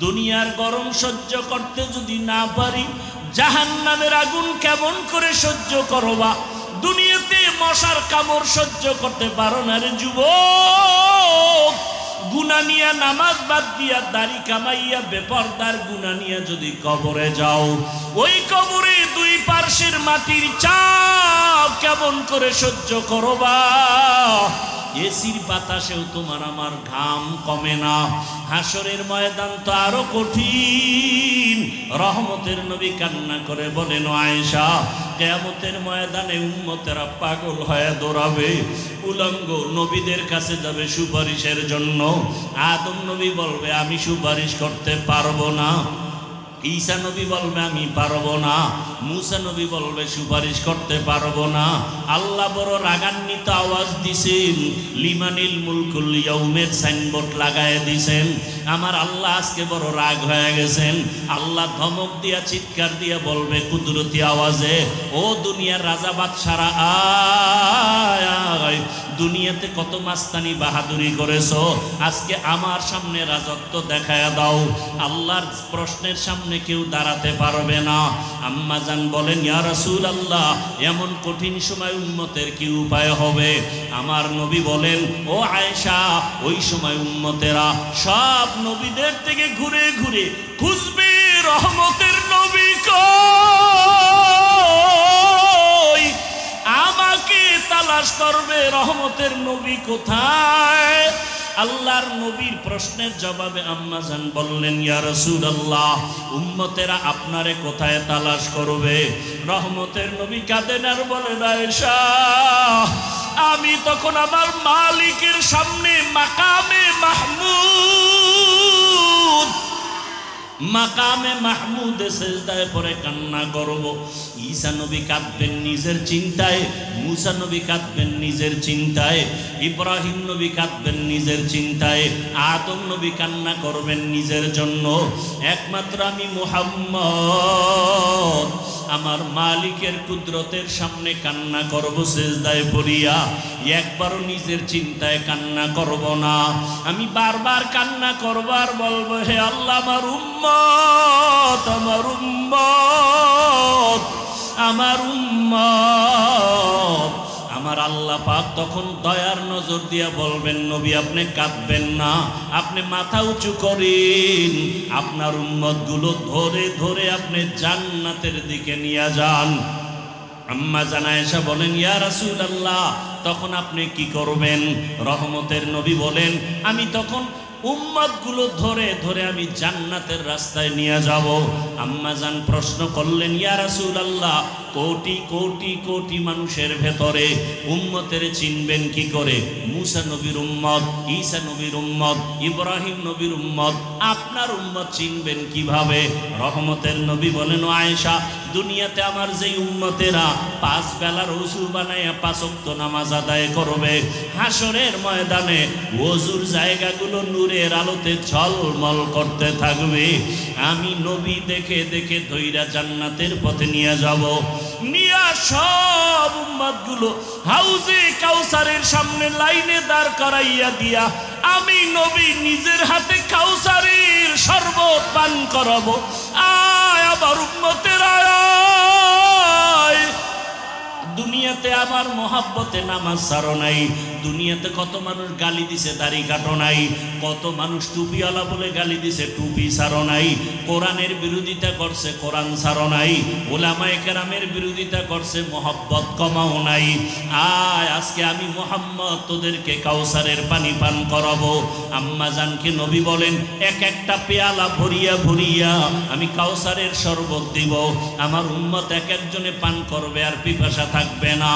দুনিয়ার গরম সহ্য করতে যদি না পারি, জাহান্নামের আগুন কেমন করে সহ্য করবা? দুনিয়াতে মশার কামড় সহ্য করতে পারো না রে যুবক। গুনাহ নিয়া নামাজ বাদ দিয়া দাড়ি কামাইয়া বেপরদার গুনাহ নিয়া যদি কবরে যাও, ওই কবরে দুই পার্শ্বের মাটির চাপ কেমন করে সহ্য করবা? এসির বাতাসেও তোমার আমার ঘাম কমে না। হাসরের ময়দান তো আরো কঠিন। রহমতের নবী কান্না করে বলেন, আয়েশা, কিয়ামতের ময়দানে উম্মতেরা পাগল হয়ে দৌড়াবে, উলঙ্গ নবীদের কাছে যাবে সুপারিশের জন্য। আদম নবী বলবে, আমি সুপারিশ করতে পারবো না। ঈসা নবী বলবে, আমি পারবো না। মুসা নবী বলবে, সুপারিশ করতে পারবো না। আল্লাহ বড় রাগান্বিত আওয়াজ দিছেন, লিমানিল মুলকুল ইয়াউমের সাইনবোর্ড লাগায় দিছেন। আমার আল্লাহ আজকে বড় রাগ হয়ে গেছেন। আল্লাহ ধমক দিয়া চিৎকার দিয়া বলবে কুদরতি আওয়াজে, ও দুনিয়ার রাজা বাদশারা, আয়, দুনিয়াতে কত মাস্তানি বাহাদুরি করেছো, আজকে আমার সামনে রাজত্ব দেখায়া দাও। আল্লাহর প্রশ্নের সামনে কেউ দাঁড়াতে পারবে না। আম্মা জান বলেন, ইয়া রাসূলুল্লাহ, এমন কঠিন সময় উম্মতের কি উপায় হবে? আমার নবী বলেন, ও আয়েশা, ওই সময় উম্মতেরা সব নবীদের থেকে ঘুরে ঘুরে খুঁজবে রহমতের নবী কই, আমাকে তালাশ করবে রহমতের নবী কোথায়। আল্লাহর নবীর প্রশ্নের জবাবে আম্মা জান বললেন, ইয়া রাসূলুল্লাহ, উম্মতেরা আপনারে কোথায় তালাশ করবে? রহমতের নবী কাঁদেন আর বলেন, আয়েশা, আমি তখন আমার মালিকের সামনে মাকামে মাহমুদ, মাকামে মাহমুদে সেজদায় পড়ে কান্না করব। ঈসা নবী কাঁদবেন নিজের চিন্তায়, মুসা নবী কাঁদবেন নিজের চিন্তায়, ইব্রাহিম নবী কাঁদবেন নিজের চিন্তায়, আদম নবী কান্না করবেন নিজের জন্য। একমাত্র আমি মুহাম্মদ আমার মালিকের কুদরতের সামনে কান্না করব সেজদায় পড়িয়া, একবারও নিজের চিন্তায় কান্না করব না। আমি বারবার কান্না করব আর বলবো, হে আল্লাহ, আমার উম্মত, আমার উম্মত, আমার উম্মত। আমার আল্লাহ পাক তখন দয়ার নজর দিয়া বলবেন, নবী আপনি কাঁদবেন না, আপনি মাথা উঁচু করেন, আপনার উম্মতগুলো ধরে ধরে আপনি জান্নাতের দিকে নিয়ে যান। আম্মা জান আয়েশা বলেন, ইয়া রাসূলুল্লাহ, তখন আপনি কি করবেন? রহমতের নবী বলেন, আমি তখন উম্মতগুলো ধরে ধরে আমি জান্নাতের রাস্তায় নিয়ে যাব। আম্মা জান প্রশ্ন করলেন, ইয়া রাসূলুল্লাহ, কোটি কোটি কোটি মানুষের ভেতরে উম্মতের চিনবেন কি করে? মুসা নবীর উম্মত, ঈসা নবীর উম্মত, ইব্রাহিম নবীর উম্মত, আপনার উম্মত চিনবেন কিভাবে? রহমতের নবী বলেন, আয়েশা, দুনিয়াতে আমার যেই উম্মতেরা 5 বেলার ওযু বানায়া 5 ওয়াক্ত নামাজ আদায় করবে, হাসরের ময়দানে ওযুর জায়গাগুলো নূরের আলোতে ঝলমল করতে থাকবে। আমি নবী দেখে দেখে ধইরা জান্নাতের পথে নিয়ে যাব। নিয়া সব উম্মতগুলো হাউজে কাউসারের সামনে লাইনে দাঁড় করাইয়া দিয়া আমি নবী নিজের হাতে কাউসারের শরবত পান করাবো। আয় আমার উম্মতেরা, আয়। দুনিয়াতে আমার মহাব্বতে নামাজ ছাড়ো নাই, দুনিয়াতে কত মানুষ গালি দিছে দাড়ি কাটো নাই, কত মানুষ টুপিওয়ালা বলে গালি দিছে টুপি ছাড়ো নাই, কোরআনের বিরোধিতা করছে কোরআন ছাড়ো নাই, উলামায়ে কেরামের বিরোধিতা করছে মহব্বত কমাও নাই। আয় আজকে আমি মুহাম্মদ তোদেরকে কাউসারের পানি পান করাবো। আম্মা জানকে নবী বলেন, এক একটা পেয়ালা ভরিয়া ভরিয়া আমি কাউসারের শরবত দিব, আমার উম্মত এক একজনে পান করবে আর পিপাসা থাকবে না।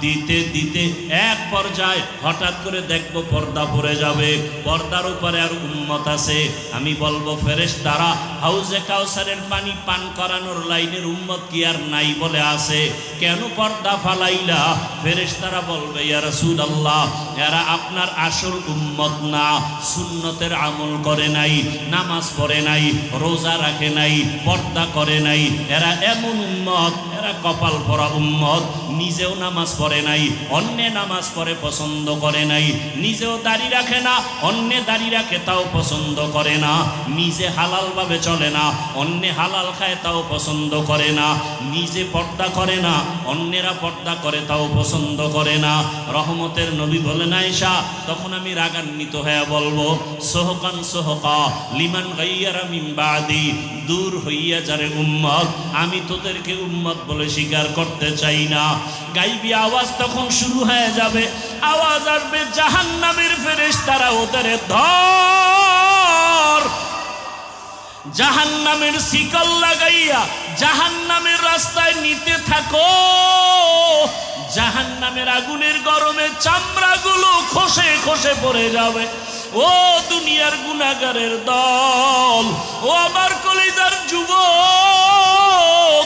দিতে দিতে এক পর্যায়ে হঠাৎ করে দেখবো পর্দা পড়ে যাবে, পর্দার উপরে আর উম্মত আছে। আমি বলবো, ফেরেশতারা, হাউজে কাউসারের পানি পান করানোর লাইনের উম্মত কি আর নাই বলে আছে, কেন পর্দা ফালাইলা? ফেরেশতারা বলবে, ইয়া রাসূলুল্লাহ, এরা আপনার আসল উম্মত না, সুন্নতের আমল করে নাই, নামাজ পড়ে নাই, রোজা রাখে নাই, পর্দা করে নাই, এরা এমন উম্মত, এরা কপাল পরা উম্মত, নিজেও নামাজ পড়ে করে নাই, অন্যে নামাজ পড়ে পছন্দ করে নাই, নিজেও দাড়ি রাখে না, অন্যে দাড়ি রাখে তাও পছন্দ করে না, নিজে হালালভাবে চলে না, অন্যে হালাল খায় তাও পছন্দ করে না, নিজে পর্দা করে না, অন্যেরা পর্দা করে তাও পছন্দ করে না। রহমতের নবী বলেন আয়েশা, তখন আমি রাগান্বিত হয়ে বলবো, সোহকান সোহকা লিমান গাইয়ারা মিন বাদি, দূর হইয়া যারে উম্মত, আমি তোদেরকে উম্মত বলে স্বীকার করতে চাই না। গাইবি আওয়াজ তখন শুরু হয়ে যাবে, আওয়াজ আসবে জাহান্নামের ফেরেশতারা ওদের ধর, জাহান্নামের শিকল লাগাইয়া জাহান্নামের রাস্তায় নিতে থাকো, জাহান্নামের আগুনের গরমে চামড়াগুলো খসে খসে পড়ে যাবে। ও দুনিয়ার গুনাহগারের দল, ও আমার কলিজার যুবক,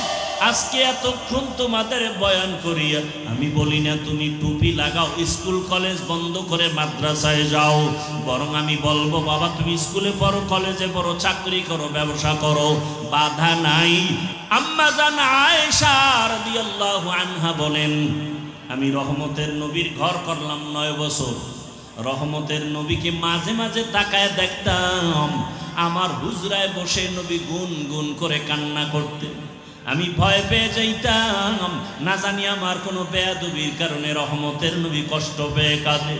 আজকে এতক্ষণ তোমাদের বয়ান করিয়া আমি বলি না তুমি টুপি লাগাও, স্কুল কলেজ বন্ধ করে মাদ্রাসায় যাও, বরং আমি বলবো বাবা তুমি স্কুলে পড়ো, কলেজে পড়ো, চাকরি করো, ব্যবসা করো, বাধা নাই। আম্মা জান আয়েশা রাদিয়াল্লাহু আনহা বলেন, আমি রহমতের নবীর ঘর করলাম 9 বছর, রহমতের নবীকে মাঝে মাঝে তাকায় দেখতাম, আমার হুজরায় বসে নবী গুন গুন করে কান্না করতেন, আমি ভয় পেয়ে যাইতাম, না জানি আমার কোনো বেয়াদবির কারণে রহমতের নবী কষ্ট পেয়ে কাঁদে।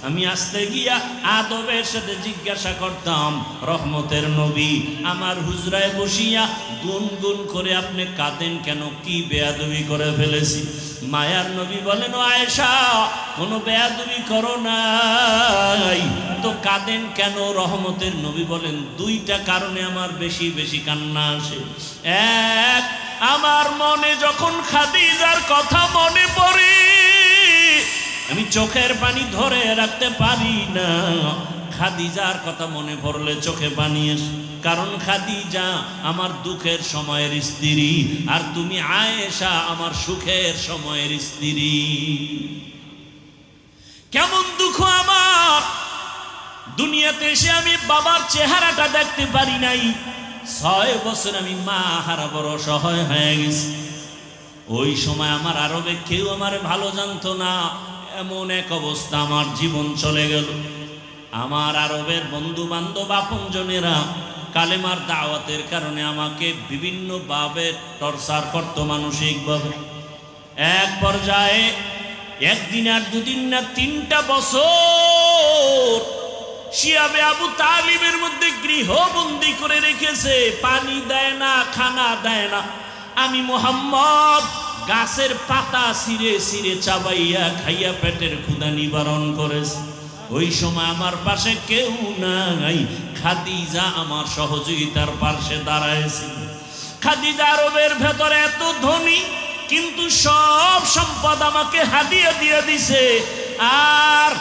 আমি আসতে গিয়া আদবের সাথে জিজ্ঞাসা করতাম, রহমতের নবী আমার হুজরায় বসিয়া গুনগুন করে আপনি কাঁদেন কেন, কি বেয়াদবি করে ফেলেছি? মায়ার নবী বলেন, ও আয়েশা কোনো বেয়াদবি করো নাই তো কাঁদেন কেন? রহমতের নবী বলেন, 2টা কারণে আমার বেশি বেশি কান্না আসে। এক, আমার মনে যখন খাদিজার কথা মনে পড়ে আমি চোখের পানি ধরে রাখতে পারি না, খাদিজার কথা মনে পড়লে চোখে পানি আসে, কারণ খাদিজা আমার দুঃখের সময়ের স্ত্রী, আর তুমি আয়েশা আমার সুখের সময়ের স্ত্রী। কেমন দুঃখ আমার, দুনিয়াতে এসে আমি বাবার চেহারাটা দেখতে পারি নাই, 6 বছর আমি মা হারা বড় অসহায় হয়ে গেছি। ওই সময় আমার আরবে কেউ আমার ভালো জানতো না, এমন এক অবস্থা আমার জীবন চলে গেল। আমার আরবের বন্ধু বান্ধব আপনজনেরা কালেমার দাওয়াতের কারণে আমাকে বিভিন্নভাবে টর্চার করত মানসিকভাবে। এক পর্যায়ে 1 দিন আর 2 দিন না 3টা বছর শিয়াবে আবু তালিবের মধ্যে গৃহবন্দী করে রেখেছে, পানি দেয় না, খানা দেয় না। আমি মুহাম্মদ গাছের পাতা ছিঁড়ে ছিঁড়ে চাবাইয়া খাইয়া পেটের ক্ষুধা নিবারণ করেছে। ওই সময় আমার পাশে কেউ নাই, খাদিজা আমার সহযোগিতার পাশে দাঁড়ায়ছিল। খাদিজা আরবের ভেতরে এত ধনী, কিন্তু সব সম্পদ আমাকে হাদিয়া দিয়ে দিছে, আর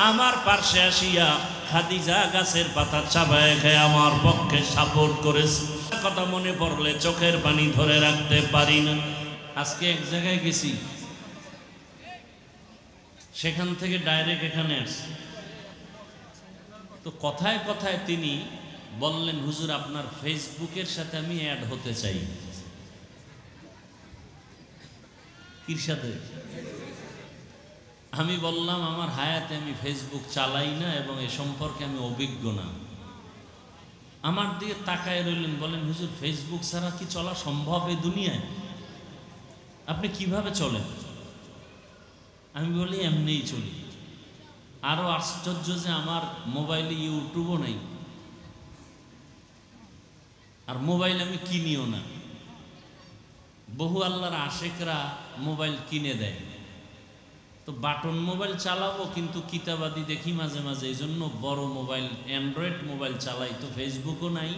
আমার পাশে আসিয়া খাদিজা গাছের পাতা চাবায় খেয়ে আমার পক্ষে সাপোর্ট করেছে। কথা মনে পড়লে চোখের পানি ধরে রাখতে পারি না। আজকে এক জায়গায় গেছি, সেখান থেকে ডাইরেক্ট এখানে আসছি, তো কথায় কথায় তিনি বললেন, হুজুর আপনার ফেসবুকের সাথে আমি অ্যাড হতে চাই। কির সাথে? আমি বললাম আমার হায়াতে আমি ফেসবুক চালাই না এবং এ সম্পর্কে আমি অভিজ্ঞ না। আমার দিকে তাকায় রইলেন, বলেন হুজুর ফেসবুক ছাড়া কি চলা সম্ভব এই দুনিয়ায়? আপনি কিভাবে চলেন? আমি বলি এমনিই চলি। আরো আশ্চর্য যে আমার মোবাইলে ইউটিউবও নেই, আর মোবাইল আমি কিনিও না। বহু আল্লাহর আশেকরা মোবাইল কিনে দেয়, তো বাটন মোবাইল চালাবো কিন্তু কিতাবাদি দেখি মাঝে মাঝে, এই জন্য বড় মোবাইল অ্যান্ড্রয়েড মোবাইল চালাই। তো ফেসবুকও নাই,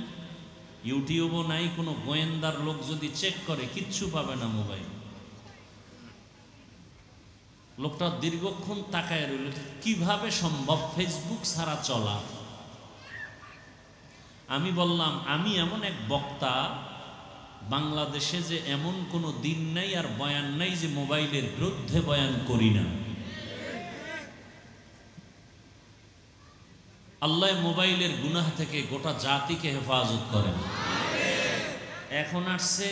ইউটিউবও নাই, কোনো গোয়েন্দার লোক যদি চেক করে কিচ্ছু পাবে না মোবাইল। লোকটা দীর্ঘক্ষণ তাকায় রইল, কিভাবে সম্ভব ফেসবুক ছাড়া চলা? আমি বললাম আমি এমন এক বক্তা, বাংলাদেশে যে এমন কোনো দিন নাই আর বয়ান নাই যে মোবাইলের বিরুদ্ধে বয়ান করি না। আল্লাহ মোবাইলের গুনাহ থেকে গোটা জাতিকে হেফাজত করেন। এখন আসছে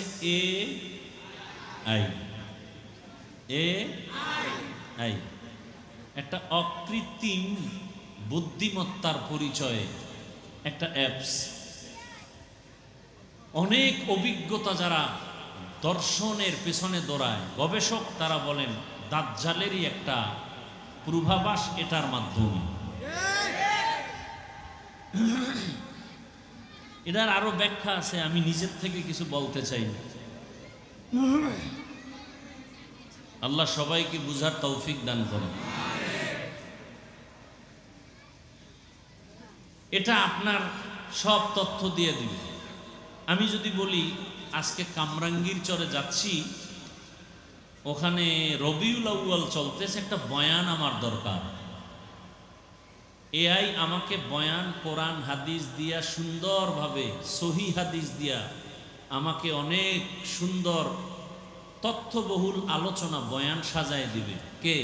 AI, এই একটা অকৃত্রিম বুদ্ধিমত্তার পরিচয়ে একটা অ্যাপস। অনেক অভিজ্ঞতা যারা দর্শনের পেছনে দৌড়ায়, গবেষক তারা বলেন দাজ্জালেরই একটা পূর্বাভাস এটার মাধ্যমে। এটার আরো ব্যাখ্যা আছে, আমি নিজের থেকে কিছু বলতে চাই না। আল্লাহ সবাইকে বুঝার তৌফিক দান করেন। এটা আপনার সব তথ্য দিয়ে দিবে। আমি যদি বলি আজকে কামরাঙ্গীর চরে যাচ্ছি, ওখানে রবিউল আউয়াল চলতেছে, একটা বয়ান আমার দরকার। এআই আমাকে বয়ান কোরআন হাদিস দিয়া সুন্দরভাবে, সহি হাদিস দিয়া আমাকে অনেক সুন্দর তথ্যবহুল আলোচনা বয়ান সাজায় দিবে। কে?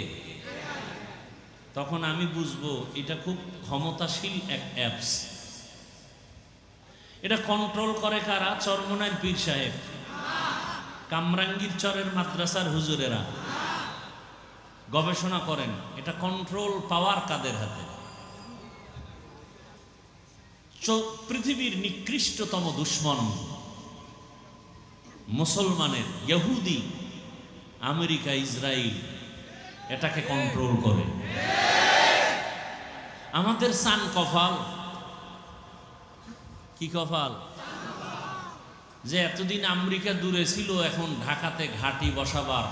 তখন আমি বুঝবো এটা খুব ক্ষমতাশীল এক অ্যাপস। এটা কন্ট্রোল করে কারা? চরমনাইর পীর সাহেব, কামরাঙ্গীর চরের মাদ্রাসার হুজুরেরা গবেষণা করেন এটা কন্ট্রোল পাওয়ার কাদের হাতে। পৃথিবীর নিকৃষ্টতম দুশ্মন মুসলমানের ইহুদি, আমেরিকা, ইসরায়েল এটাকে কন্ট্রোল করে। আমাদের সান কপাল, কি কপাল যে এতদিন আমেরিকা দূরে ছিল, এখন ঢাকাতে ঘাঁটি বসাবার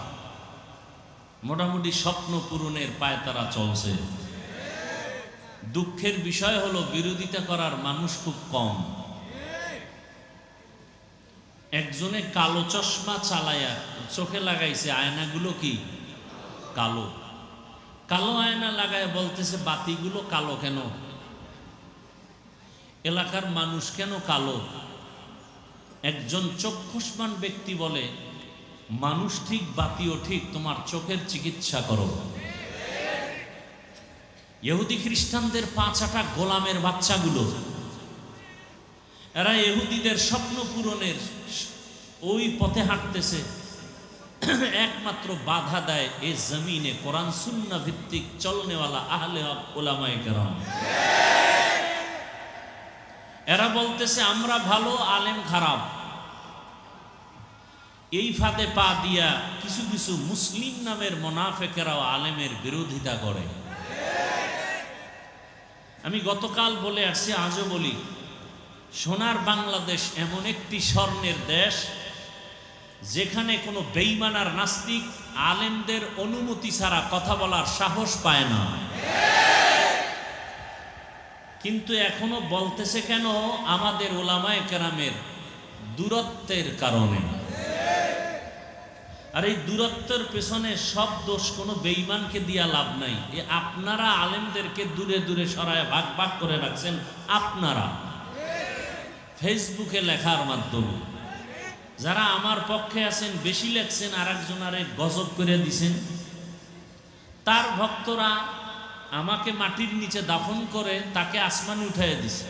মোটামুটি স্বপ্ন পূরণের পায়তারা চলছে। দুঃখের বিষয় হলো বিরোধিতা করার মানুষ খুব কম। একজনে কালো চশমা চালায়া চোখে লাগাইছে, আয়নাগুলো কি কালো। কালো আয়না লাগায় বলতেছে বাতিগুলো কালো কেন, এলাকার মানুষ কেন কালো। একজন চক্ষুষ্মান ব্যক্তি বলে মানুষ ঠিক, বাতিও ঠিক, তোমার চোখের চিকিৎসা করো। ইহুদি খ্রিস্টানদের 5 গোলামের বাচ্চাগুলো, এরা ইহুদিদের স্বপ্ন পূরণের ওই পথে হাঁটতেছে। একমাত্র বাধা দেয় এই জমিনে কোরআন সুন্নাহ ভিত্তিক চলনেওয়ালা আহলে হক উলামায়ে কেরাম। এরা বলতেছে আমরা ভালো, আলেম খারাপ। এই ফাঁদে পা দিয়া কিছু কিছু মুসলিম নামের মুনাফিকেরাও আলেমের বিরোধিতা করে। আমি গতকাল বলে আসছি, আজও বলি, সোনার বাংলাদেশ এমন একটি স্বর্ণের দেশ যেখানে কোনো বেঈমান আর নাস্তিক আলেমদের অনুমতি ছাড়া কথা বলার সাহস পায় না। কিন্তু এখনো বলতেছে কেন? আমাদের উলামায়ে কেরামের দূরত্বের কারণে। আর এই দূরত্বের পেছনে সব দোষ কোনো বেঈমানকে দিয়া লাভ নাই। এ আপনারা আলেমদেরকে দূরে দূরে সরায় ভাগ ভাগ করে রাখছেন। আপনারা ফেসবুকে লেখার মাধ্যমে যারা আমার পক্ষে আছেন বেশি লেখছেন, আর একজনারে গজব করে দিছেন। তার ভক্তরা আমাকে মাটির নিচে দাফন করে তাকে আসমানে উঠাইয়া দিছে।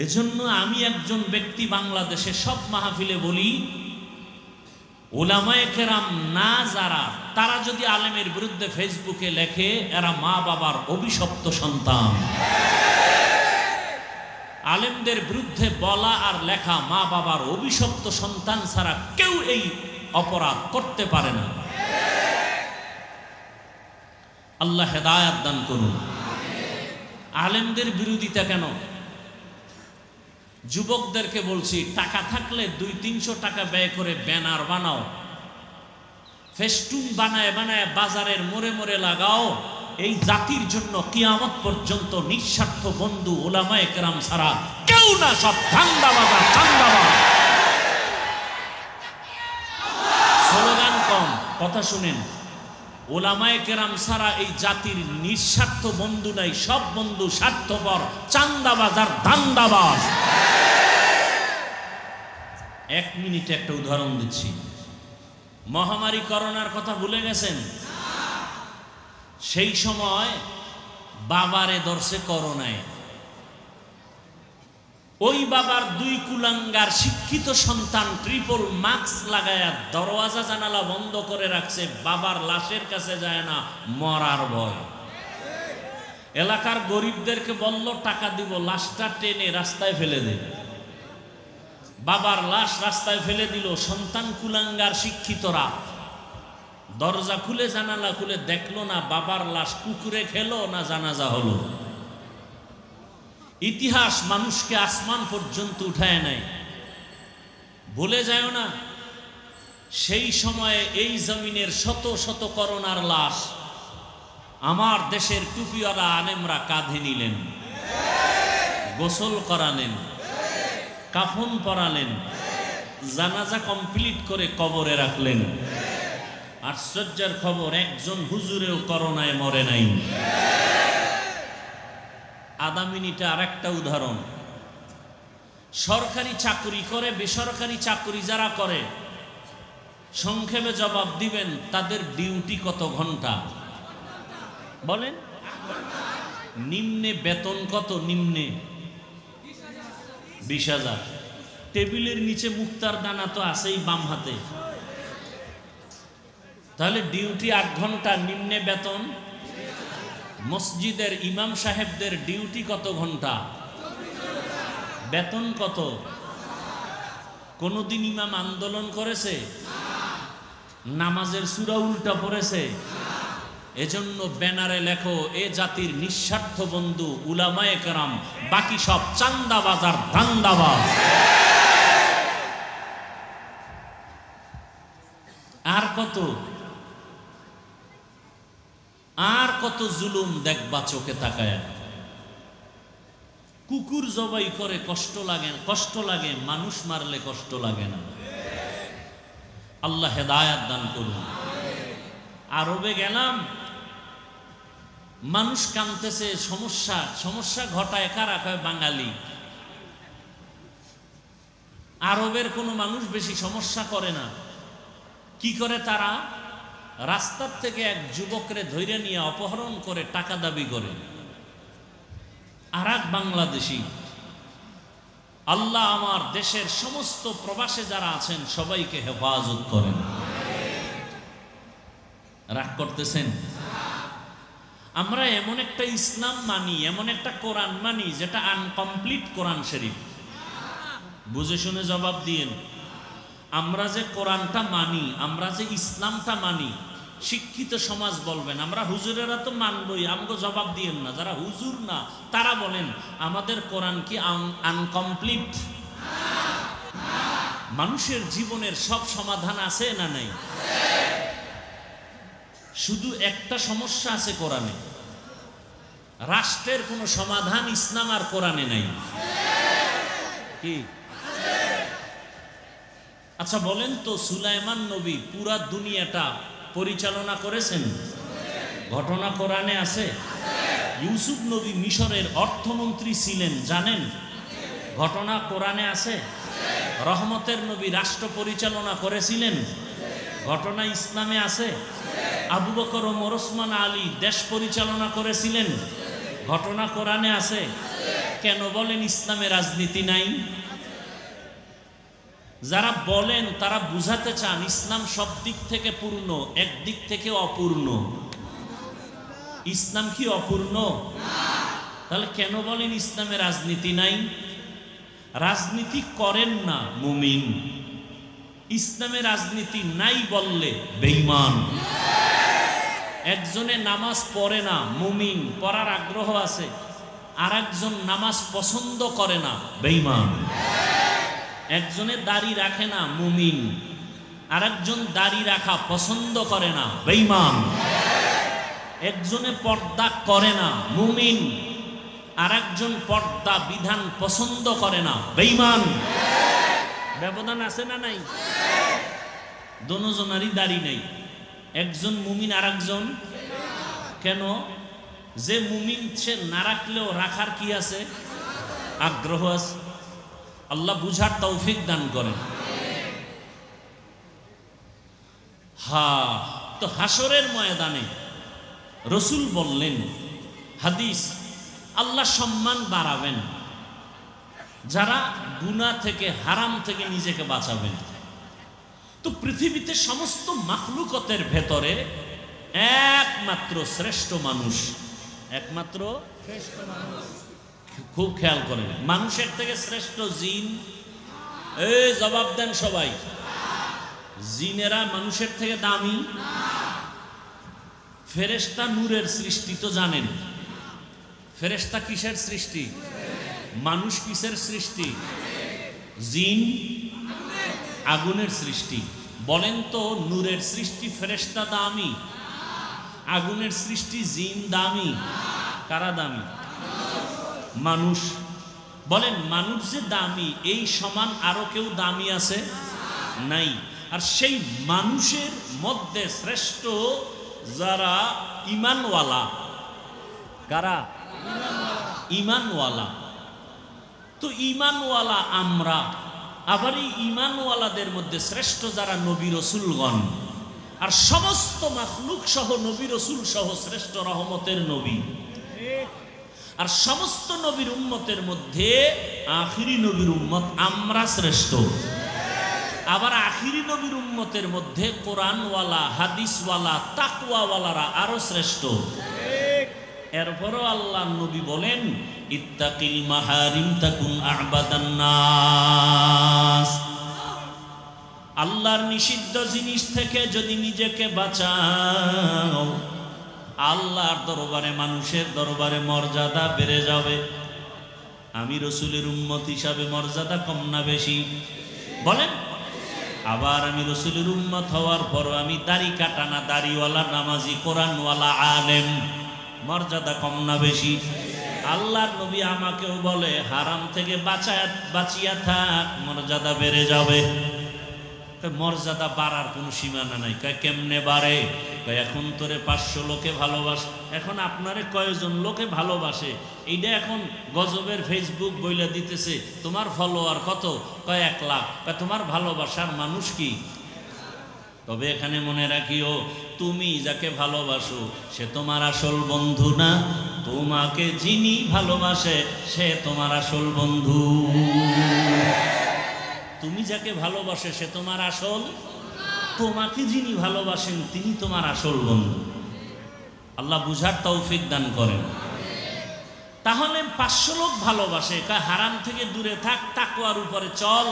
এজন্য আমি একজন ব্যক্তি বাংলাদেশে সব মাহফিলে বলি, উলামায়ে কেরাম না যারা, তারা যদি আলেমের বিরুদ্ধে ফেসবুকে লেখে, এরা মা বাবার অভিশপ্ত সন্তান। আলেমদের বিরুদ্ধে বলা আর লেখা মা বাবার অভিশপ্ত সন্তান ছাড়া কেউ এই অপরাধ করতে পারে না। আল্লাহ হেদায়েত দান করুন। আলেমদের বিরোধিতা কেন? যুবকদেরকে বলছি, টাকা থাকলে 200-300 টাকা ব্যয় করে ব্যানার বানাও, ফেস্টুন বানায় বানায় বাজারের মোড়ে মোড়ে লাগাও। এই জাতির জন্য কিয়ামত পর্যন্ত নিঃস্বার্থ বন্ধু উলামায়ে কেরাম ছাড়া কেউ না, সব ধান্দাবাজ আর চান্দাবাজ। স্লোগান কম, কথা শুনেন। উলামায়ে কেরাম ছাড়া এই জাতির নিঃস্বার্থ বন্ধু নাই, সব বন্ধু স্বার্থপর, চান্দাবাজ আর ধান্দাবাজ। 1 মিনিটে একটা উদাহরণ দিচ্ছি। মহামারী করোনার কথা ভুলে গেছেন? সেই সময় বাবারে ধরছে করোনায়, ওই বাবার দুই কুলাঙ্গার শিক্ষিত সন্তান ট্রিপল মাস্ক লাগায়া দরওয়াজা জানালা বন্ধ করে রাখছে, বাবার লাশের কাছে যায় না, মরার ভয়। এলাকার গরিবদেরকে বলল টাকা দিব, লাশটা টেনে রাস্তায় ফেলে দে। বাবার লাশ রাস্তায় ফেলে দিল। সন্তান কুলাঙ্গার শিক্ষিতরা দরজা খুলে জানালা খুলে দেখলো না বাবার লাশ কুকুরে খেলো না জানাজা হলো। ইতিহাস মানুষকে আসমান পর্যন্ত উঠায় নেয়। ভুলে যায় না সেই সময়ে এই জমিনের শত শত করোনার লাশ আমার দেশের টুপিওয়ালা আলেমরা কাঁধে নিলেন, গোসল করালেন, কাফন পরালেন, জানাজা কমপ্লিট করে কবরে রাখলেন। আশ্চর্যের খবর, একজন হুজুরেও করোনায় মরে নাই। আধা মিনিটে আরেকটা উদাহরণ। সরকারি চাকরি করে, বেসরকারি চাকরি যারা করে সংক্ষেপে জবাব দিবেন, তাদের ডিউটি কত ঘন্টা বলেন? নিম্নে বেতন কত? নিম্নে 20,000। টেবিলের নিচে মুক্তার দানা তো আছেই বাম হাতে, তাহলে ডিউটি 8 ঘন্টা, নিম্নে বেতন। মসজিদের ইমাম সাহেবদের ডিউটি কত ঘন্টা? বেতন কত? কোনদিন ইমাম আন্দোলন করেছে? নামাজের সূরা উল্টা পড়েছে? এজন্য ব্যানারে লেখো, এ জাতির নিঃস্বার্থ বন্ধু উলামায়ে কেরাম, বাকি সব চান্দাবাজ আর ধান্দাবাজ। আর কত আর কত জুলুম দেখবা চোখে তাকায়। কুকুর জবাই করে কষ্ট লাগে, মানুষ মারলে কষ্ট লাগে না। আল্লাহ হেদায়াত দান করুন। আরবে গেলাম, মানুষ কাঁদতেছে, সমস্যা ঘটায় কারা? কয় বাঙালি। আরবের কোনো মানুষ বেশি সমস্যা করে না। কি করে তারা? রাস্তার থেকে এক যুবকরে ধৈর্য নিয়ে অপহরণ করে টাকা দাবি করে। আর এক বাংলাদেশি। আল্লাহ আমার দেশের সমস্ত প্রবাসে যারা আছেন সবাইকে হেফাজত করেন। রাগ করতেছেন? আমরা এমন একটা ইসলাম মানি, এমন একটা কোরআন মানি যেটা আনকমপ্লিট কোরআন শরীফ। বুঝে শুনে জবাব দিয়েন। আমরা যে কোরআনটা মানি, আমরা যে ইসলামটা মানি, শিক্ষিত সমাজ বলবেন আমরা হুজুরেরা তো মানবই, আমগো জবাব দিয়েন না। যারা হুজুর না তারা বলেন আমাদের কোরআন কি আনকমপ্লিট? মানুষের জীবনের সব সমাধান আছে না নাই? শুধু একটা সমস্যা আছে কোরআনে। রাষ্ট্রের কোনো সমাধান ইসলাম আর কোরআনে নাই। কি? আচ্ছা বলেন তো, সুলাইমান নবী পুরা দুনিয়াটা পরিচালনা করেছেন? ঘটনা কোরআনে আছে? ইউসুফ নবী মিশরের অর্থমন্ত্রী ছিলেন, জানেন? ঘটনা কোরআনে আছে? রহমতের নবী রাষ্ট্র পরিচালনা করেছিলেন, ঘটনা ইসলামে আছে? আবু বকর ওমর ওসমান আলী দেশ পরিচালনা করেছিলেন, ঘটনা কোরআনে আছে? কেন বলেন ইসলামে রাজনীতি নাই? যারা বলেন তারা বুঝাতে চান ইসলাম সব দিক থেকে পূর্ণ, একদিক থেকে অপূর্ণ। ইসলাম কি অপূর্ণ? তাহলে কেন বলেন ইসলামে রাজনীতি নাই? রাজনীতি করেন না মুমিন। ইসলামে রাজনীতি নাই বললে বেঈমান। একজনে নামাজ পড়ে না মুমিন, পড়ার আগ্রহ আছে, আর একজন নামাজ পছন্দ করে না বেঈমান। একজনে দাড়ি রাখে না মুমিন, আর একজন দাড়ি রাখা পছন্দ করে না বেঈমান। একজনে পর্দা করে না মুমিন, আর একজন পর্দা বিধান পছন্দ করে না বেঈমান। ব্যবধান আছে না নাই? দোনোজনারই দাড়ি নেই, একজন মুমিন আর একজন। কেন? যে মুমিন সে না রাখলেও রাখার কি আছে? আগ্রহ আছে। আল্লাহ বুঝার তৌফিক দান করেন। তো হাসরের ময়দানে রসুল বললেন, হাদিস, আল্লাহ সম্মান বাড়াবেন। যারা গুনাহ থেকে, হারাম থেকে নিজেকে বাঁচাবেন। তো পৃথিবীতে সমস্ত মাখলুকতের ভেতরে একমাত্র শ্রেষ্ঠ মানুষ, একমাত্র শ্রেষ্ঠ মানুষ, খুব খেয়াল করেন, মানুষের থেকে শ্রেষ্ঠ জিন? এই জবাব দেন সবাই। জিনেরা মানুষের থেকে দামি? ফেরেশতা নূরের সৃষ্টি তো জানেন। ফেরেশতা কিসের সৃষ্টি? মানুষ কিসের সৃষ্টি? জিন আগুনের সৃষ্টি। বলেন তো, নূরের সৃষ্টি ফেরেশতা দামি, আগুনের সৃষ্টি জিন দামি? কারা দামি? মানুষ। বলেন, মানুষ যে দামি, এই সমান আরো কেউ দামি আছে? নাই। আর সেই মানুষের মধ্যে শ্রেষ্ঠ যারা ঈমানওয়ালা। কারা? ঈমানওয়ালা। তো ঈমানওয়ালা আমরা। আবার এই ঈমানওয়ালাদের মধ্যে শ্রেষ্ঠ যারা নবী রাসূলগণ, আর সমস্ত মাখলুক সহ নবী রাসূল সহ শ্রেষ্ঠ রহমতের নবী। আর সমস্ত নবীর উম্মতের মধ্যে আখিরি নবীর উম্মত আমরা শ্রেষ্ঠ। আবার আখিরি নবীর উম্মতের মধ্যে কোরআনওয়ালা, হাদিসওয়ালা, তাকওয়াওয়ালারা আরো শ্রেষ্ঠ। এরপরও আল্লাহ নবী বলেন, ইত্তাকিল মাহারিম তাকুন আ'বাদান নাস। আল্লাহর নিষিদ্ধ জিনিস থেকে যদি নিজেকে বাঁচাও, আল্লাহর দরবারে, মানুষের দরবারে মর্যাদা বেড়ে যাবে। আমি রাসূলের উম্মত হিসাবে মর্যাদা কম না বেশি? বলেন। আবার আমি রাসূলের উম্মত হওয়ার পরও আমি দাড়ি কাটা না, দাড়িওয়ালা, নামাজি, কোরআনওয়ালা, আলেম, মর্যাদা কম না বেশি? আল্লাহর নবী আমাকেও বলে, হারাম থেকে বাঁচিয়া থাক, মর্যাদা বেড়ে যাবে। মর্যাদা বাড়ার কোনো সীমানা নাই। কেমনে বাড়ে? এখন তোরে 500 লোকে ভালোবাসে। এখন আপনারে কয়জন লোকে ভালোবাসে এইটা এখন গজবের ফেসবুক বইলা দিতেছে। তোমার ফলোয়ার কত? 1 লাখ। তোমার ভালোবাসার মানুষ কি? তবে এখানে মনে রাখিও, তুমি যাকে ভালোবাসো সে তোমার আসল বন্ধু না। তোমাকে যিনি ভালোবাসে সে তোমার আসল বন্ধু। তুমি যাকে ভালোবাসে সে তোমার আসল, তোমাকে যিনি ভালোবাসেন তিনি তোমার আসল বন্ধু। আল্লাহ বুঝার তৌফিক দান করেন। তাহলে 500 লোক ভালোবাসে, কয় হারাম থেকে দূরে থাক, তাকওয়ার উপরে চল,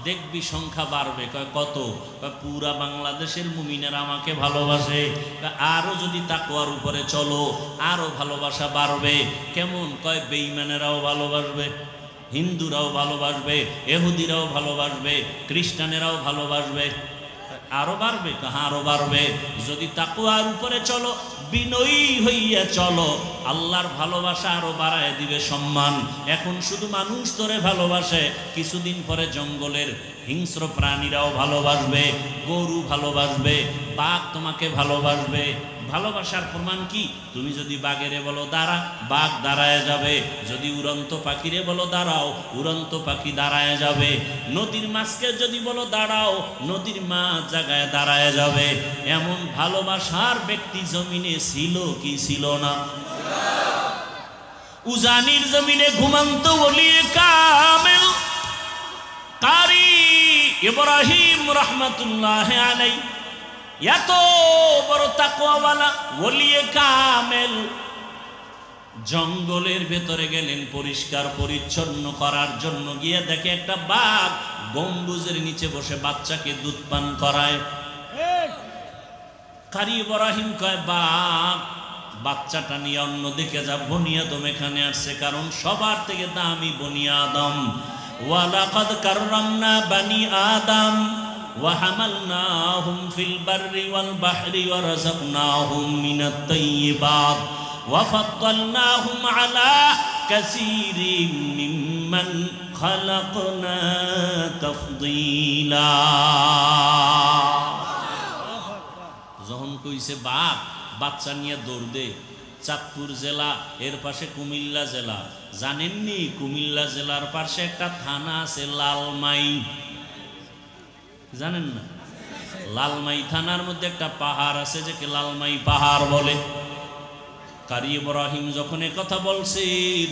দেখবি সংখ্যা বাড়বে। কয় কত? কয় পুরা বাংলাদেশের মুমিনেরা আমাকে ভালোবাসে। আরো যদি তাকওয়ার উপরে চলো আরো ভালোবাসা বাড়বে। কেমন? কয় বেঈমানেরাও ভালোবাসবে, হিন্দুরাও ভালোবাসবে, ইহুদিরাও ভালোবাসবে, খ্রিস্টানেরাও ভালোবাসবে। আরো বাড়বে? আরো বাড়বে। যদি তাকওয়ার উপরে চলো, বিনয়ী হইয়া চলো, আল্লাহর ভালোবাসা আরো বাড়ায় দিবে সম্মান। এখন শুধু মানুষ তোরে ভালোবাসে, কিছুদিন পরে জঙ্গলের হিংস্র প্রাণীরাও ভালোবাসবে, গরু ভালোবাসবে, বাঘ তোমাকে ভালোবাসবে। ভালোবাসার প্রমাণ কি? তুমি যদি বাঘেরে বলো দাঁড়া, বাঘ দাঁড়ায় যাবে। যদি উড়ন্ত পাখিরে বলো দাঁড়াও, উড়ন্ত পাখি দাঁড়ায় যাবে। নদীর মাছকে যদি বলো দাঁড়াও, নদীর মাছ জায়গায় দাঁড়ায় যাবে। এমন ভালোবাসার ব্যক্তি জমিনে ছিল কি ছিল না? উজানির জমিনে ঘুমন্ত ওলিয়ে কামেল কারি ইব্রাহিম রাহমাতুল্লাহ আলাইহি, এত বড় তাকওয়াওয়ালা ওলিয়ে কামেল, জঙ্গলের ভেতরে গেলেন পরিষ্কার পরিচ্ছন্ন করার জন্য। গিয়ে দেখে একটা বাঘ গম্বুজের নিচে বসে বাচ্চাকে দুধ পান করায়। কারি ইব্রাহিম কয়, বাঘ বাচ্চাটা নিয়ে অন্যদিকে যা, বনি আদম এখানে আসছে, কারণ সবার থেকে দামি বনি আদম। ওয়ালাকাদ কাররামনা বানি আদম وحملناهم في البر والبحر ورزقناهم من الطيبات وفضلناهم على كثير ممن خلقنا تفضيلا। যখন কইছে বাঘ, বাচ্চা নিয়ে দৌড় দে। চাঁদপুর জেলা, এর পাশে কুমিল্লা জেলা। জানেননি কুমিল্লা জেলার পাশে একটা থানা আছে লালমাই? জানেন না? লালমাই থানার মধ্যে একটা পাহাড় আছে যাকে লালমাই পাহাড় বলে। কারি ইব্রাহিম যখন কথা বলছেন,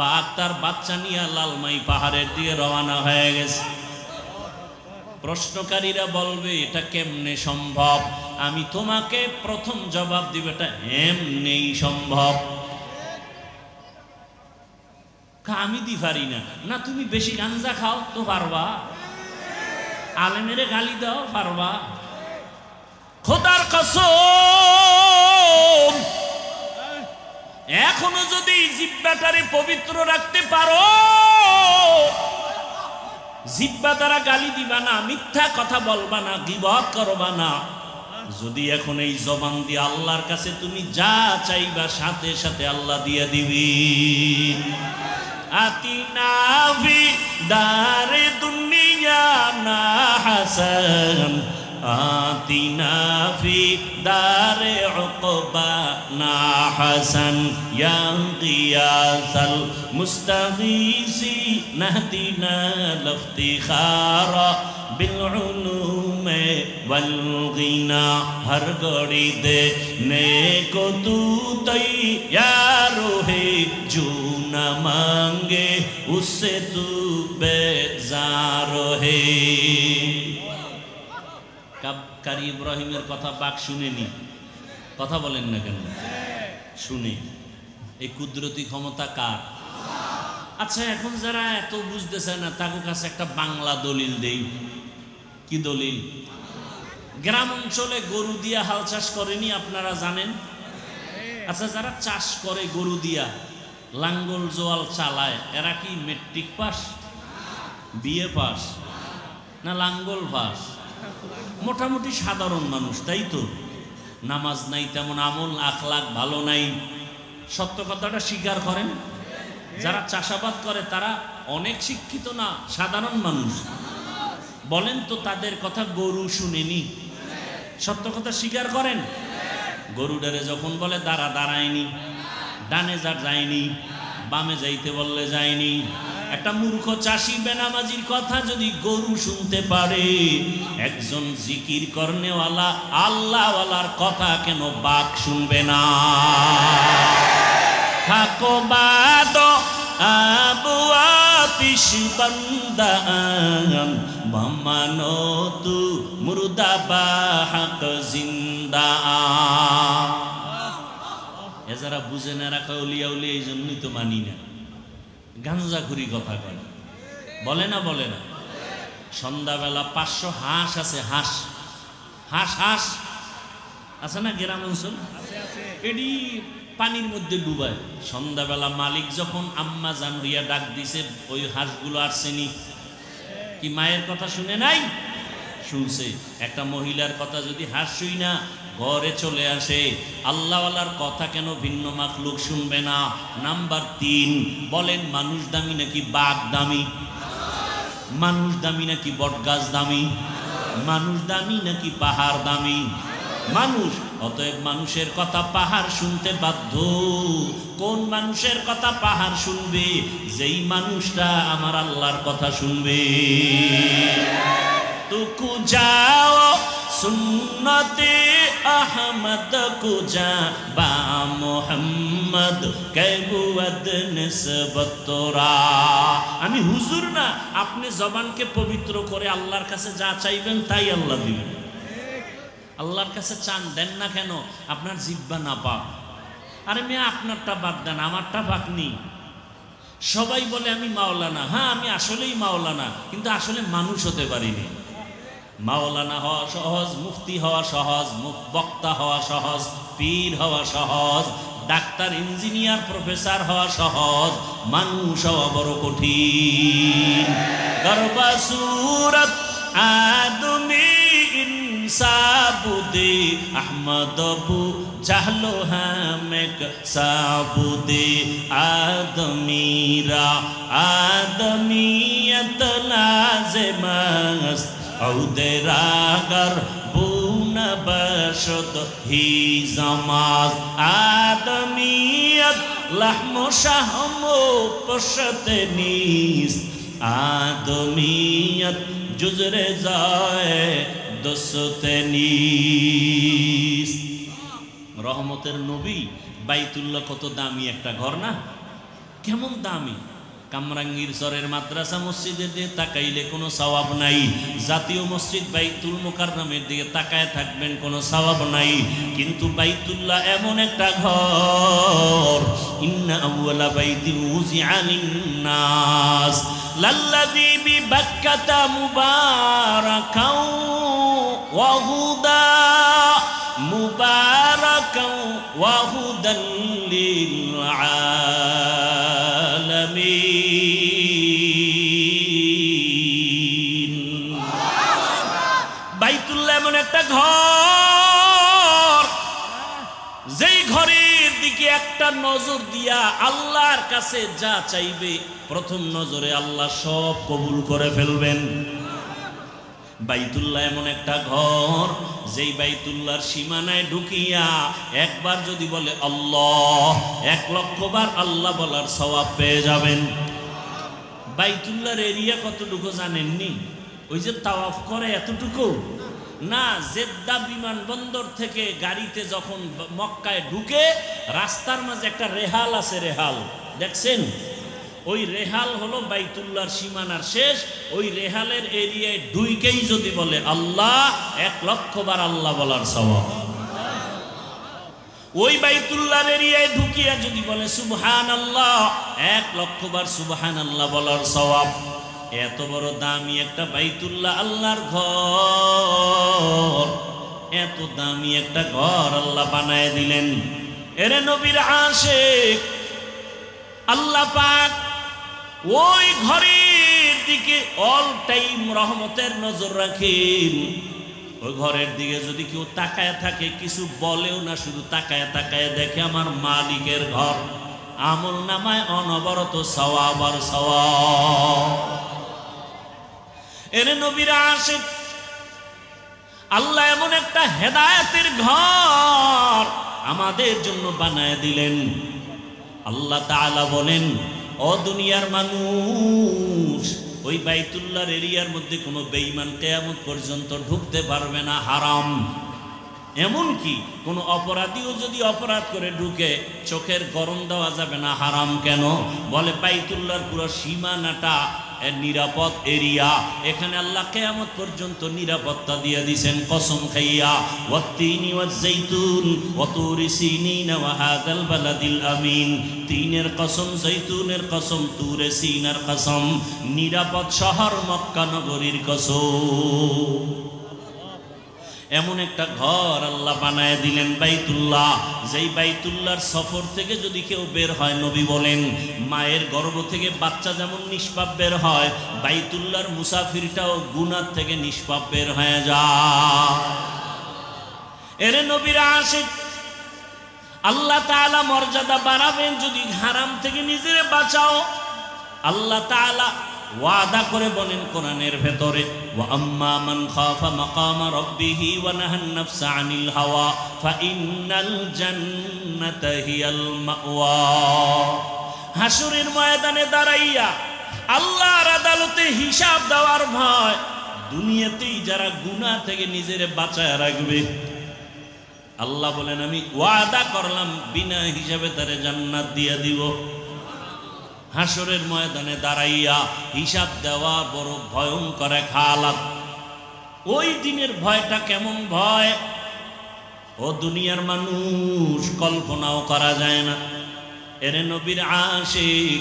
বাঘ তার বাচ্চা নিয়ে লালমাই পাহাড়ের দিকে রওনা হয়ে গেছে। প্রশ্নকারীরা বলবে এটা কেমনে সম্ভব? আমি তোমাকে প্রথম জবাব দিব, এটা এমনিই সম্ভব। আমি দি পারি না। না, তুমি বেশি গাঞ্জা খাও তো পারবা, আলেমেরে গালি দাও পারবা। খোদার কসম, এখনো যদি জিহ্বাটারে পবিত্র রাখতে পারো, জিহ্বা দ্বারা গালি দিবা না, মিথ্যা কথা বলবা না, গীবত করবা না, যদি এখন এই জবান দিয়ে আল্লাহর কাছে তুমি যা চাইবা সাথে সাথে আল্লাহ দিয়ে দিবি। আতিনা ফি দারে দুনিয়া না হাসান, আতিনা ফি দারে উকবা না হাসান, ইয়া গিয়াসাল মুস্তাগীসি নাহদিনা লফতিখারা বিল উলুমে ওয়াল গিনা। হর ঘড়ি দেনে কো তু তৈয়ার হে, जो न मांगे उससे तू बेजार है। কারি ইব্রাহিমের কথা বাক শুনেনি? কথা বলেন না কেন? শুনে। এই কুদরতি ক্ষমতা কার? আচ্ছা, এখন যারা এত বুঝতেছে না তাদের কাছে একটা বাংলা দলিল দেই। কি দলিল? গ্রাম অঞ্চলে গরু দিয়া হাল চাষ করেনি, আপনারা জানেন? আচ্ছা, যারা চাষ করে গরু দিয়া, লাঙ্গল জোয়াল চালায়, এরা কি মেট্রিক পাস, বিএ পাস, না লাঙ্গল পাস? মোটামুটি সাধারণ মানুষ, তাই তো? নামাজ নাই, তেমন আমল আখলাক ভালো নাই। সত্য কথাটা স্বীকার করেন। যারা চাষাবাদ করে তারা অনেক শিক্ষিত না, সাধারণ মানুষ। বলেন তো তাদের কথা গরু শুনেনি? সত্য কথা স্বীকার করেন। গরুডারে যখন বলে দাঁড়া, দাঁড়ায়নি, ডানে যা যায়নি, বামে যাইতে বললে যায়নি। একটা মূর্খ চাষি বেনামাজির কথা যদি গরু শুনতে পারে, একজন জিকির করনেওয়ালা আল্লাহওয়ালার কথা কেন বাঘ শুনবে না? থাকো বাদ আবু আতিশ বান্দান, মামানো তু মুর্দা বাহক জিন্দা। এ যারা বুঝে না রাখা উলিয়া উলিয়া, এই জন্যই তো মানি না। গাঞ্জাখুরি কথা কয়, বলে না? বলে না? সন্ধ্যাবেলা 500 হাঁস আছে, হাঁস হাঁস হাঁস আছে না গ্রাম অঞ্চল? এডি পানির মধ্যে ডুবায়। সন্ধ্যাবেলা মালিক যখন আম্মা জান হইয়া ডাক দিছে, ওই হাঁসগুলো আসছেনি কি মায়ের কথা শুনে নাই? শুনছে। একটা মহিলার কথা যদি হাঁস শুই না ঘরে চলে আসে, আল্লাহওয়ালার কথা কেন ভিন্ন মাখলুক শুনবে না? নাম্বার 3, বলেন মানুষ দামি নাকি বাঘ দামি? মানুষ দামি নাকি বটগাছ দামি? মানুষ দামি নাকি পাহাড় দামি? মানুষ। অতএব মানুষের কথা পাহাড় শুনতে বাধ্য। কোন মানুষের কথা পাহাড় শুনবে? যেই মানুষটা আমার আল্লাহর কথা শুনবে। তুকু যাও সুন্নতে আহমদ কুজা বা মোহাম্মদ কেবুয়াদ নিসবত তোরা। আমি হুজুর না, আপনি জবানকে পবিত্র করে আল্লাহর কাছে যা চাইবেন তাই আল্লাহ দিবেন। আল্লাহর কাছে চান, দেন না কেন? আপনার জিহ্বা না পাক। আরে মেয়ে, আপনারটা বাদ দেন, আমারটা পাকনি। সবাই বলে আমি মাওলানা। হ্যাঁ, আমি আসলেই মাওলানা, কিন্তু আসলে মানুষ হতে পারিনি। মাওলানা হওয়া সহজ, মুফতি হওয়া সহজ, বক্তা হওয়া সহজ, পীর হওয়া সহজ, ডাক্তার, ইঞ্জিনিয়ার, প্রফেসর হওয়া সহজ, মানুষ হওয়া বড় কঠিন। গর্বা সুরত আদমি ইনসাবুদে আহমদবু জাহলো হামেক সাবুদে আদমিরা আদমিয়ত লাজেমাস औदेरागर बून बशद ही जमाज आदमियत लहमो शाहमो पशते नीस आदमियत जुजरे जाए दसते नीस। রহমতের নবী বাইতুল্লাহ কত দামি একটা ঘর না? কেমন দামি। কামরাঙ্গীর চরের মাদ্রাসা মসজিদের দিকে তাকাইলে কোনো সওয়াব নাই, জাতীয় মসজিদ বাইতুল মুকাররমের দিকে তাকায় থাকবেন কোনো সওয়াব নাই। কিন্তু বাইতুল্লাহ এমন একটা ঘর, ইন্না আউয়ালা বাইতিন উযিআ লিন-নাস লাল্লাযী বিবাক্কাতা মুবারাকাও ওয়া হুদা মুবারাকাও ওয়া হুদান লিল আলামিন। বাইতুল্লাহ এমন একটা ঘর, যেই ঘরের দিকে একটা নজর দিয়া আল্লাহর কাছে যা চাইবে প্রথম নজরে আল্লাহ সব কবুল করে ফেলবেন। বাইতুল্লাহ এমন একটা ঘর, যেই বাইতুল্লাহর সীমানায় ঢুকিয়া একবার যদি বলে আল্লাহ, 1,00,000 বার আল্লাহ বলার সওয়াব পেয়ে যাবেন। বাইতুল্লাহর এরিয়া কতটুকু জানেননি? ওই যে তাওয়াফ করে এতটুকু না। জেদ্দা বিমানবন্দর থেকে গাড়িতে যখন মক্কায় ঢুকে, রাস্তার মাঝে একটা রেহাল আছে, রেহাল দেখছেন? ওই রেহাল হলো বাইতুল্লাহর সীমানার শেষ। ওই রেহালের এরিয়ায় ঢুকেই যদি বলে আল্লাহ, 1,00,000 বার আল্লাহ বলার সওয়াব। ওই বাইতুল্লাহর এরিয়ায় ঢুকিয়া যদি বলে সুবহানাল্লাহ, 1,00,000 বার সুবহানাল্লাহ বলার সওয়াব। এত বড় দামি একটা বাইতুল্লাহ আল্লাহর ঘর, এত দামি একটা ঘর আল্লাহ বানায় দিলেন। এরে নবীর আশিক, আল্লাহ পাক ওই ঘরের দিকে অল টাইম রহমতের নজর রাখেন। ওই ঘরের দিকে যদি কেউ তাকায় থাকে, কিছু বলেও না, শুধু তাকায় তাকায় দেখে আমার মালিকের ঘর, আমল নামায় অনবরত সওয়াব আর সওয়াব। এর নবীর আশিক, আল্লাহ এমন একটা হেদায়েতের ঘর আমাদের জন্য বানায় দিলেন। আল্লাহ তাআলা বলেন, ও দুনিয়ার মানুষ, ওই বাইতুল্লাহর এরিয়ার মধ্যে কোনো বেঈমান কিয়ামত পর্যন্ত ঢুকতে পারবে না, হারাম। এমনকি কোনো অপরাধীও যদি অপরাধ করে ঢুকে, চোখের গরম দেওয়া যাবে না, হারাম। কেন? বলে বাইতুল্লাহর পুরো সীমানাটা নিরাপদ এরিয়া, এখানে আল্লাহ কিয়ামত পর্যন্ত নিরাপত্তা দিয়ে দিবেন কসম খাইয়া। ওয়াত্তিনি ওয়াজ-যাইতুন ওয়া তুরি সিনিন ওয়া হাযাল বালাদিল আমিন। তিনের কসম, জৈতুনের কসম, তুরে সিনার কসম, নিরাপদ শহর মক্কা নগরীর কসম। এমন একটা ঘর আল্লাহ বানায় দিলেন বাইতুল্লাহ, যেই বাইতুল্লাহর সফর থেকে যদি কেউ বের হয়, নবী বলেন মায়ের গর্ভ থেকে বাচ্চা যেমন নিষ্পাপ বের হয়, বাইতুল্লাহর মুসাফিরটাও গুনাহ থেকে নিষ্পাপ বের হয়ে যায়। এরে নবীর আশিক, আল্লাহ তাআলা মর্যাদা বাড়াবেন যদি হারাম থেকে নিজেরে বাঁচাও। আল্লাহ তাআলা ওয়াদা করে বলেন কোরআনের ভেতরে, ওয়া আম্মা মান খাফা মাকামা রাব্বিহি ওয়া নাহান নাফসা আনিল হাওয়া ফাইন্নাল জান্নাতা হিয়াল মাওয়া। হাসরের ময়দানে দাঁড়াইয়া আল্লাহর আদালতে হিসাব দেওয়ার ভয়, দুনিয়াতেই যারা গুনাহ থেকে নিজেরে বাঁচায় রাখবে, আল্লাহ বলেন আমি ওয়াদা করলাম বিনা হিসাবে তারে জান্নাত দিয়ে দিব। হাসরের ময়দানে দাঁড়াইয়া হিসাব দেওয়া বড় ভয়ঙ্কর এক হালাত। ওই দিনের ভয়টা কেমন ভয়, ও দুনিয়ার মানুষ কল্পনাও করা যায় না। এরে নবীর আশিক,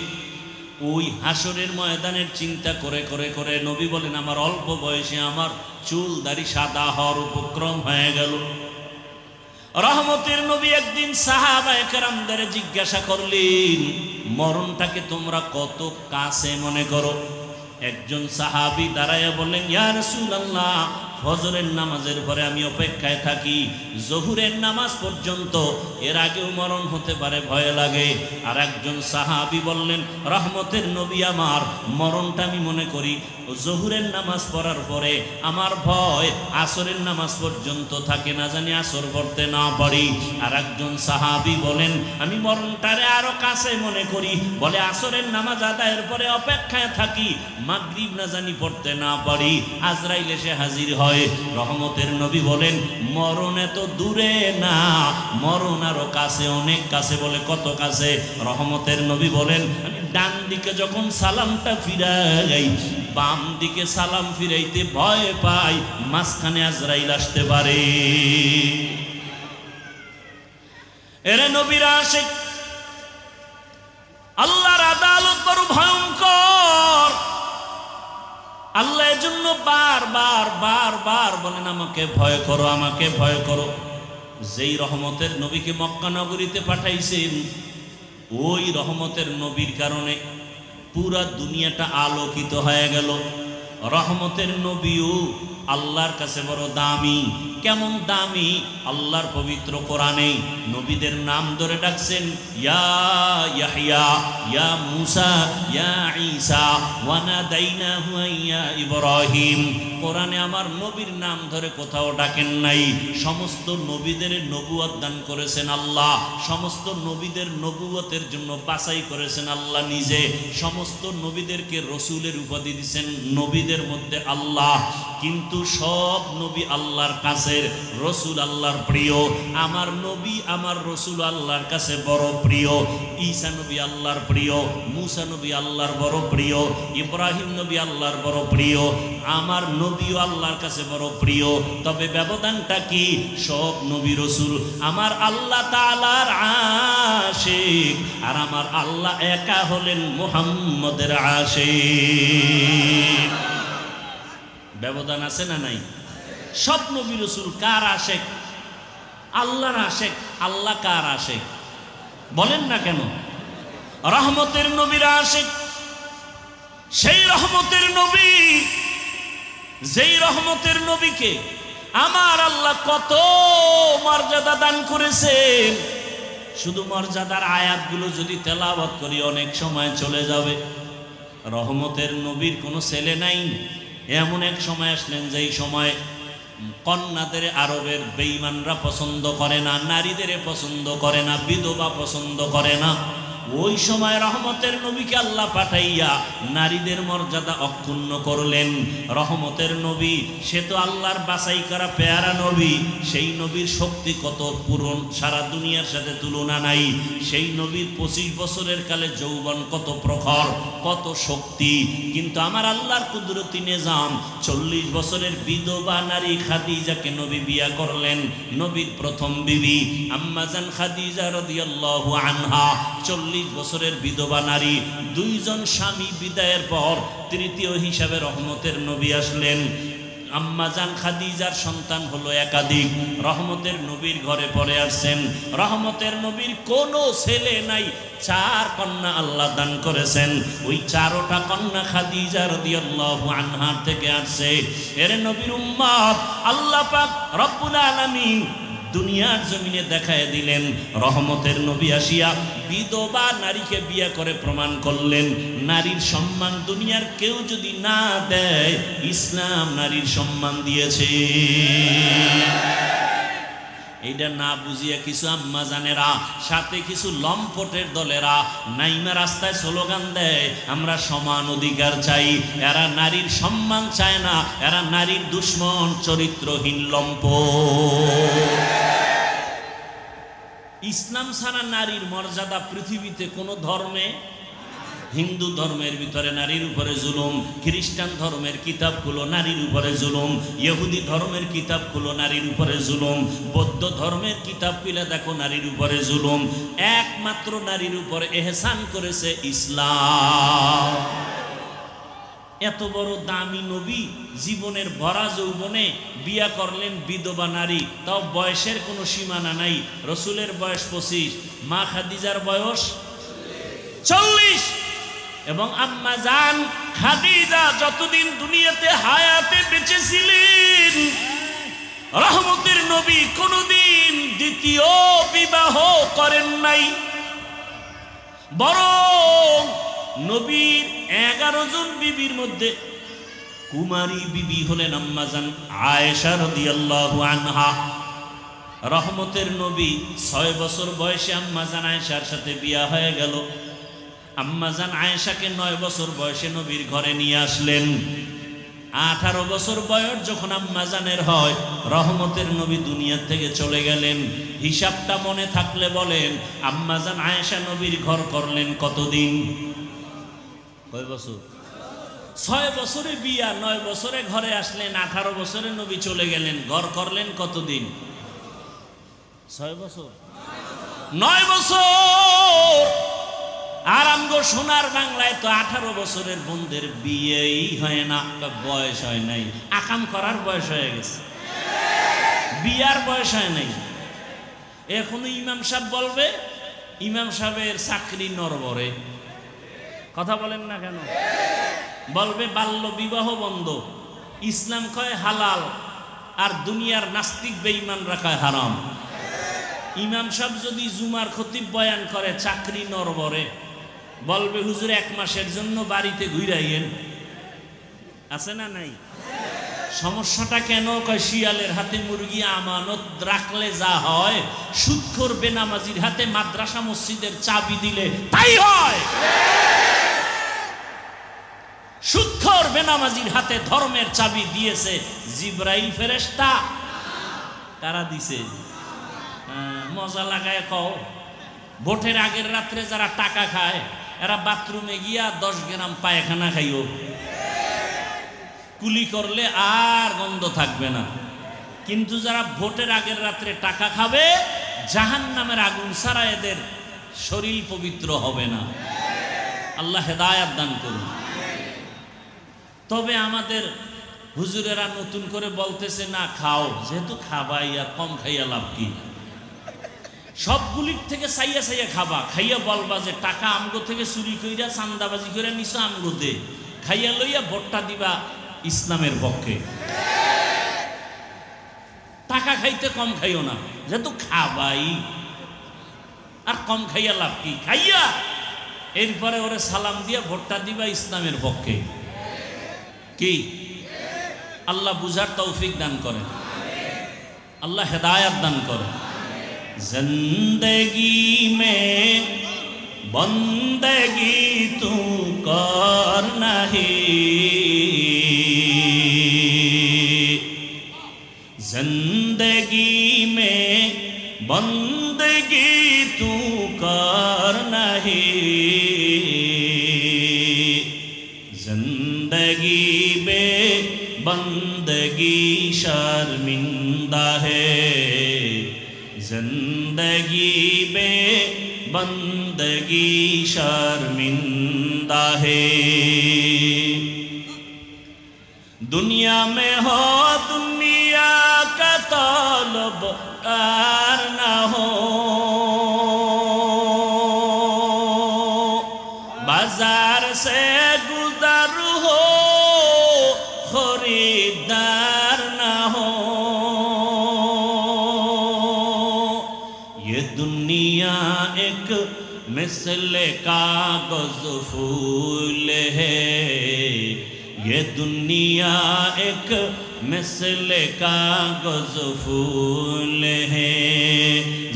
ওই হাসরের ময়দানের চিন্তা করে করে করে নবী বলেন আমার অল্প বয়সে আমার চুল দাড়ি সাদা হওয়ার উপক্রম হয়ে গেল। রহমতের নবী একদিন সাহাবায়ে কেরামদের জিজ্ঞাসা করলেন, মরণটাকে তোমরা কত কাছে মনে করো? একজন সাহাবী দাঁড়ায়া বললেন, ইয়া রাসূলুল্লাহ, ফজরের নামাজের পরে আমি অপেক্ষায় থাকি জোহরের নামাজ পর্যন্ত, এর আগেও মরণ হতে পারে, ভয় লাগে। আর একজন সাহাবী বললেন, রহমতের নবী আমার মরণটা আমি মনে করি জোহরের নামাজ পড়ার পরে, আমার ভয় আসরের নামাজ পর্যন্ত থাকে, না জানি আসর পড়তে না পারি। আর একজন সাহাবী বলেন, আমি মরণটারে আরো কাছে মনে করি, বলে আসরের নামাজ আদায়ের পরে অপেক্ষায় থাকি, মাগরিব না জানি পড়তে না পারি, আজরাইল এসে হাজির হয়। হয়। রহমতের নবী বলেন মরণ এত দূরে না, মরণ আরো কাছে, অনেক কাছে। বলে কত কাছে? রহমতের নবী বলেন আমি ডান দিকে যখন সালামটা ফিরাই, বাম দিকে সালাম ফিরাইতে ভয় পাই মাঝখানে আজরাইল আসতে পারে। এরে নবীর আশিক, আল্লাহর আদালত বড় ভয়ঙ্কর। আল্লাহ এজন্য বারবার বারবার বলেন আমাকে ভয় করো, আমাকে ভয় করো। যেই রহমতের নবীকে মক্কা নগরীতে পাঠাইছেন, ওই রহমতের নবীর কারণে পুরা দুনিয়াটা আলোকিত হয়ে গেল। রহমতের নবীও আল্লাহর কাছে বড় দামি। কেমন দামি? আল্লাহর পবিত্র কোরআনে নবীদের নাম ধরে ডাকছেন, ইয়া ইয়াহইয়া, ইয়া মূসা, ইয়া ঈসা, ওয়া নাদাইনাহু ইয়া ইব্রাহিম। কোরআনে আমার নবীর নাম ধরে কোথাও ডাকেন নাই। সমস্ত নবীদের নবুয়ত দান করেছেন আল্লাহ, সমস্ত নবীদের নবুয়তের জন্য বাছাই করেছেন আল্লাহ নিজে। সমস্ত নবীদেরকে রসুলের উপাধি দিয়েছেন, নবীদের মধ্যে আল্লাহ। কিন্তু সব নবী আল্লাহর কাছে, রসুল আল্লাহর প্রিয়। আমার নবী আমার রসুল আল্লাহর কাছে বড় প্রিয়। ঈসা নবী আল্লাহর প্রিয়, মূসা নবী আল্লাহর বড় প্রিয়, ইব্রাহিম নবী আল্লাহর বড় প্রিয়। আমার নবীও আল্লাহর কাছে বড় প্রিয়। তবে ব্যবধানটা কি? সব নবী রসুল আমার আল্লাহ তাআলার আশিক, আর আমার আল্লাহ একা হলেন মুহাম্মদের আশিক। ব্যবধান আছে না নাই? সব নবী রসুল কার আশিক? আল্লাহর আশিক। আল্লাহ কার আশিক বলেন না কেন? রহমতের নবীর আশিক। সেই রহমতের নবী, যেই রহমতের নবীকে আমার আল্লাহ কত মর্যাদা দান করেছেন। শুধু মর্যাদার আয়াতগুলো যদি তেলাওয়াত করি অনেক সময় চলে যাবে। রহমতের নবীর কোনো ছেলে নাই। এমন এক সময় আসলেন যেই সময় কন্যাদের আরবের বেঈমানরা পছন্দ করে না, নারীদের পছন্দ করে না, বিধবা পছন্দ করে না। ওই সময় রহমতের নবীকে আল্লাহ পাঠাইয়া নারীদের মর্যাদা অক্ষুণ্ণ করলেন। রহমতের নবী সে তো আল্লাহর বাছাই করা পেয়ারা নবী। সেই নবীর শক্তি কত পূরণ, সারা দুনিয়ার সাথে তুলনা নাই। সেই নবীর 25 বছরের কালে যৌবন কত প্রখর, কত শক্তি। কিন্তু আমার আল্লাহর কুদরতি নিজাম 40 বছরের বিধবা নারী খাদিজাকে নবী বিয়া করলেন। নবীর প্রথম বিবি আম্মা জান খাদিজা রাদিয়াল্লাহু আনহা 40 বছরের বিধবা নারী। 2 জন স্বামী বিদায়ের পর তৃতীয় হিসাবে রহমতের নবী আসলেন। আম্মা জান খাদিজার সন্তান হলো একাধিক। রহমতের নবীর ঘরে পড়ে আসছেন। রহমতের নবীর কোনো ছেলে নাই, 4 কন্যা আল্লাহ দান করেছেন। ওই 4টা কন্যা খাদিজা রাদিয়াল্লাহু আনহা থেকে আসছে। এর নবীর উম্মত আল্লাহ পাক রব্বুল আলামিন দুনিয়ার জমিনে দেখায় দিলেন। রহমতের নবী আসিয়া বিধবা নারীকে বিয়ে করে প্রমাণ করলেন, নারীর সম্মান দুনিয়ার কেউ যদি না দেয়, ইসলাম নারীর সম্মান দিয়েছে। এইটা না বুঝিয়া কিছু আম্মা জানেরা, সাথে কিছু লম্পটের দলেরা নাইমা রাস্তায় স্লোগান দেয় আমরা সমান অধিকার চাই। এরা নারীর সম্মান চায় না, এরা নারীর দুশ্মন, চরিত্রহীন লম্পট। ইসলাম ছাড়া নারীর মর্যাদা পৃথিবীতে কোনো ধর্মে, হিন্দু ধর্মের ভিতরে নারীর উপরে জুলুম, খ্রিস্টান ধর্মের কিতাবগুলো নারীর উপরে জুলুম, ইহুদি ধর্মের কিতাবগুলো নারীর উপরে জুলুম, বৌদ্ধ ধর্মের কিতাব খুলে দেখো নারীর উপরে জুলুম। একমাত্র নারীর উপরে এহসান করেছে ইসলাম। এত বড় দামি নবী জীবনের ভরা যৌবনে বিয়া করলেন বিধবা নারী, তাও বয়সের কোনো সীমানা নাই। রসুলের বয়স 25, মা খাদিজার বয়স 40। এবং আম্মা জান খাদিজা যতদিন দুনিয়াতে হায়াতে বেঁচে ছিলেন, রহমতের নবী কোনদিন দ্বিতীয় বিবাহ করেন নাই। বরং নবীর 11 জন বিবির মধ্যে কুমারী বিবি হলেন আম্মা জান আয়েশা রাদিয়াল্লাহু আনহা। রহমতের নবী 6 বছর বয়সে আম্মা জান আয়েশার সাথে বিয়া হয়ে গেল। আম্মা জান আয়েশাকে 9 বছর বয়সে নবীর ঘরে নিয়ে আসলেন। 18 বছর বয়স যখন আম্মাজানের হয়, রহমতের নবী দুনিয়া থেকে চলে গেলেন। হিসাবটা মনে থাকলে বলেন, আম্মাজান আয়েশা নবীর ঘর করলেন কতদিন? কয় বছর? 6 বছরে বিয়া, 9 বছরে ঘরে আসলেন, 18 বছরে নবী চলে গেলেন, ঘর করলেন কতদিন? 6 বছর, 9 বছর। আর আমগো সোনার বাংলায় তো 18 বছরের বোনদের বিয়েই হয় না, বয়স হয় নাই, আকাম করার বয়স হয়ে গেছে, বিয়ার বয়স হয় নাই। এখনো ইমাম সাহেব বলবে, ইমাম সাহেবের চাকরি নরবরে, কথা বলেন না কেন? বলবে বাল্য বিবাহ বন্ধ, ইসলাম কয় হালাল, আর দুনিয়ার নাস্তিক বেঈমান রাখায় হারাম। ইমাম সাহেব যদি জুমার খতিব বয়ান করে চাকরি নরবরে, বলবে হুজুর 1 মাসের জন্য বাড়িতে ঘুরাইয়েন, আছে না নাই? সমস্যাটা কেন? কয় শিয়ালের হাতে মুরগি আমানত রাখলে যা হয়, সুদখোর বেনামাজির হাতে মাদ্রাসা মসজিদের চাবি দিলে তাই হয়। সুদখোর বেনামাজির হাতে ধর্মের চাবি দিয়েছে জিবরাইল ফেরেশতা। কারা দিছে? মজা লাগায় কও, ভোটের আগের রাত্রে যারা টাকা খায় এরা বাথরুমে গিয়া 10 গ্রাম পায়খানা খাইও, কুলি করলে আর গন্ধ থাকবে না। কিন্তু যারা ভোটের আগের রাত্রে টাকা খাবে, জাহান্নামের আগুন ছাড়া এদের শরীর পবিত্র হবে না। আল্লাহ হেদায়েত দান করুন। তবে আমাদের হুজুরেরা নতুন করে বলতেছে না খাও, যেহেতু খাবাই আর কম খাইয়া লাভ কি? সবগুলির থেকে চাইয়া চাইয়া খাবা, খাইয়া বলবা যে টাকা আমগো থেকে চুরি কইরা চান্দাবাজি করে নিছো, আমগো দে, খাইয়া লইয়া ভোটটা দিবা ইসলামের পক্ষে। টাকা খাইতে কম খাইও না, যেহেতু খাবাই আর কম খাইয়া লাভ কি? খাইয়া এরপরে ওরে সালাম দিয়া ভোটটা দিবা ইসলামের পক্ষে। কি? আল্লাহ বুঝার তৌফিক দান করেন, আল্লাহ হেদায়াত দান করেন। जिंदगी में बंदगी तू कर नहीं, जिंदगी में बंदगी तू कर नहीं, जिंदगी में बंदगी शर्मिंदा है, जिंदगी में बंदगी शर्मिंदा है। दुनिया में हो दुनिया का तलबगार न हो, बाजार से गुजर हो खरीदार न हो, ये दुनिया एक मिसल कागज फूल है, ये दुनिया एक मिसल कागज फूल है,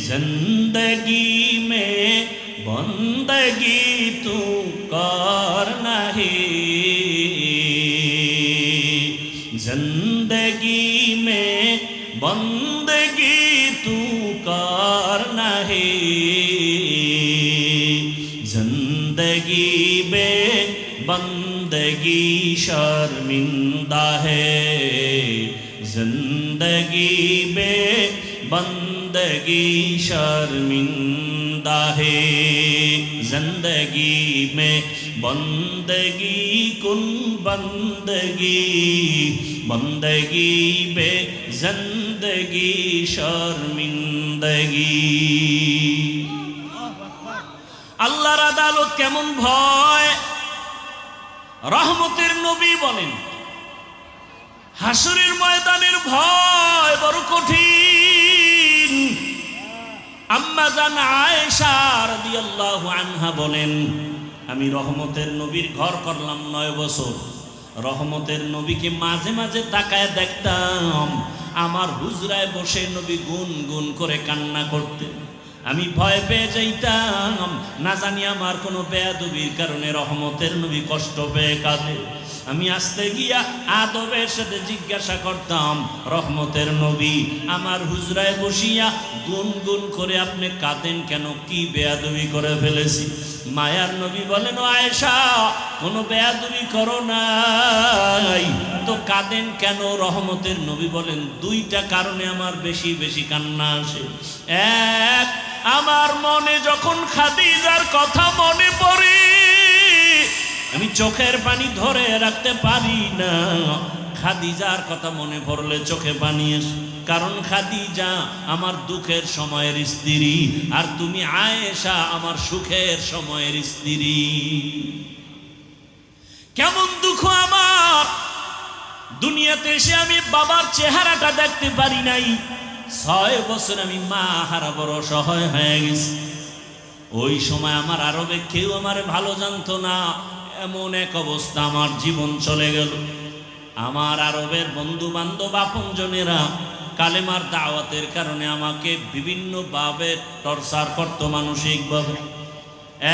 जिंदगी में बंदगी तू कर नहीं, जिंदगी में बंदगी तू कर नहीं, जिंदगी में बंदगी शर्मिंदा है, जिंदगी में बंदगी शर्मिंदा है, जिंदगी में बंदगी कुन बंदगी, बंदगी बे जिंदगी शर्मिंदगी। আল্লাহর আদালত কেমন ভয়! রহমতের নবী বলেন হাসরের ময়দানের ভয় বড় কঠিন। আম্মা জান আয়েশা রাদিয়াল্লাহু আনহা বলেন, আমি রহমতের নবীর ঘর করলাম 9 বছর। রহমতের নবীকে মাঝে মাঝে তাকায় দেখতাম, আমার হুজরায় বসে নবী গুন গুন করে কান্না করতেন। আমি ভয় পেয়ে যাইতাম, না জানি আমার কোনো বেয়াদবির কারণে রহমতের নবী কষ্ট পেয়ে কাঁদে। আমি আসতে গিয়া আদবের সাথে জিজ্ঞাসা করতাম, রহমতের নবী আমার হুজরায় বসিয়া গুনগুন করে আপনি কাঁদেন কেন, কি বেয়াদবি করে ফেলেছি? মায়ার নবী বলেন, ও আয়েশা, কোনো বেয়াদবি করো নাই তো কাঁদেন কেন? রহমতের নবী বলেন, দুইটা কারণে আমার বেশি বেশি কান্না আসে। এক, আমার মনে যখন খাদিজার কথা মনে পড়ে আমি চোখের পানি ধরে রাখতে পারি না। খাদিজার কথা মনে পড়লে চোখে পানি আসে, কারণ খাদিজা আমার দুঃখের সময়ের স্ত্রী, আর তুমি আয়েশা আমার সুখের সময়ের স্ত্রী। কেমন দুঃখ আমার, দুনিয়াতে এসে আমি বাবার চেহারাটা দেখতে পারি নাই। 6 বছর আমি মা হারা বড় অসহায় হয়ে গেছি। ওই সময় আমার আরবে কেউ আমার ভালো জানতো না, এমন এক অবস্থা আমার জীবন চলে গেল। আমার আরবের বন্ধু বান্ধব আপনজনেরা কালেমার দাওয়াতের কারণে আমাকে বিভিন্ন ভাবে টর্চার করতো মানসিকভাবে।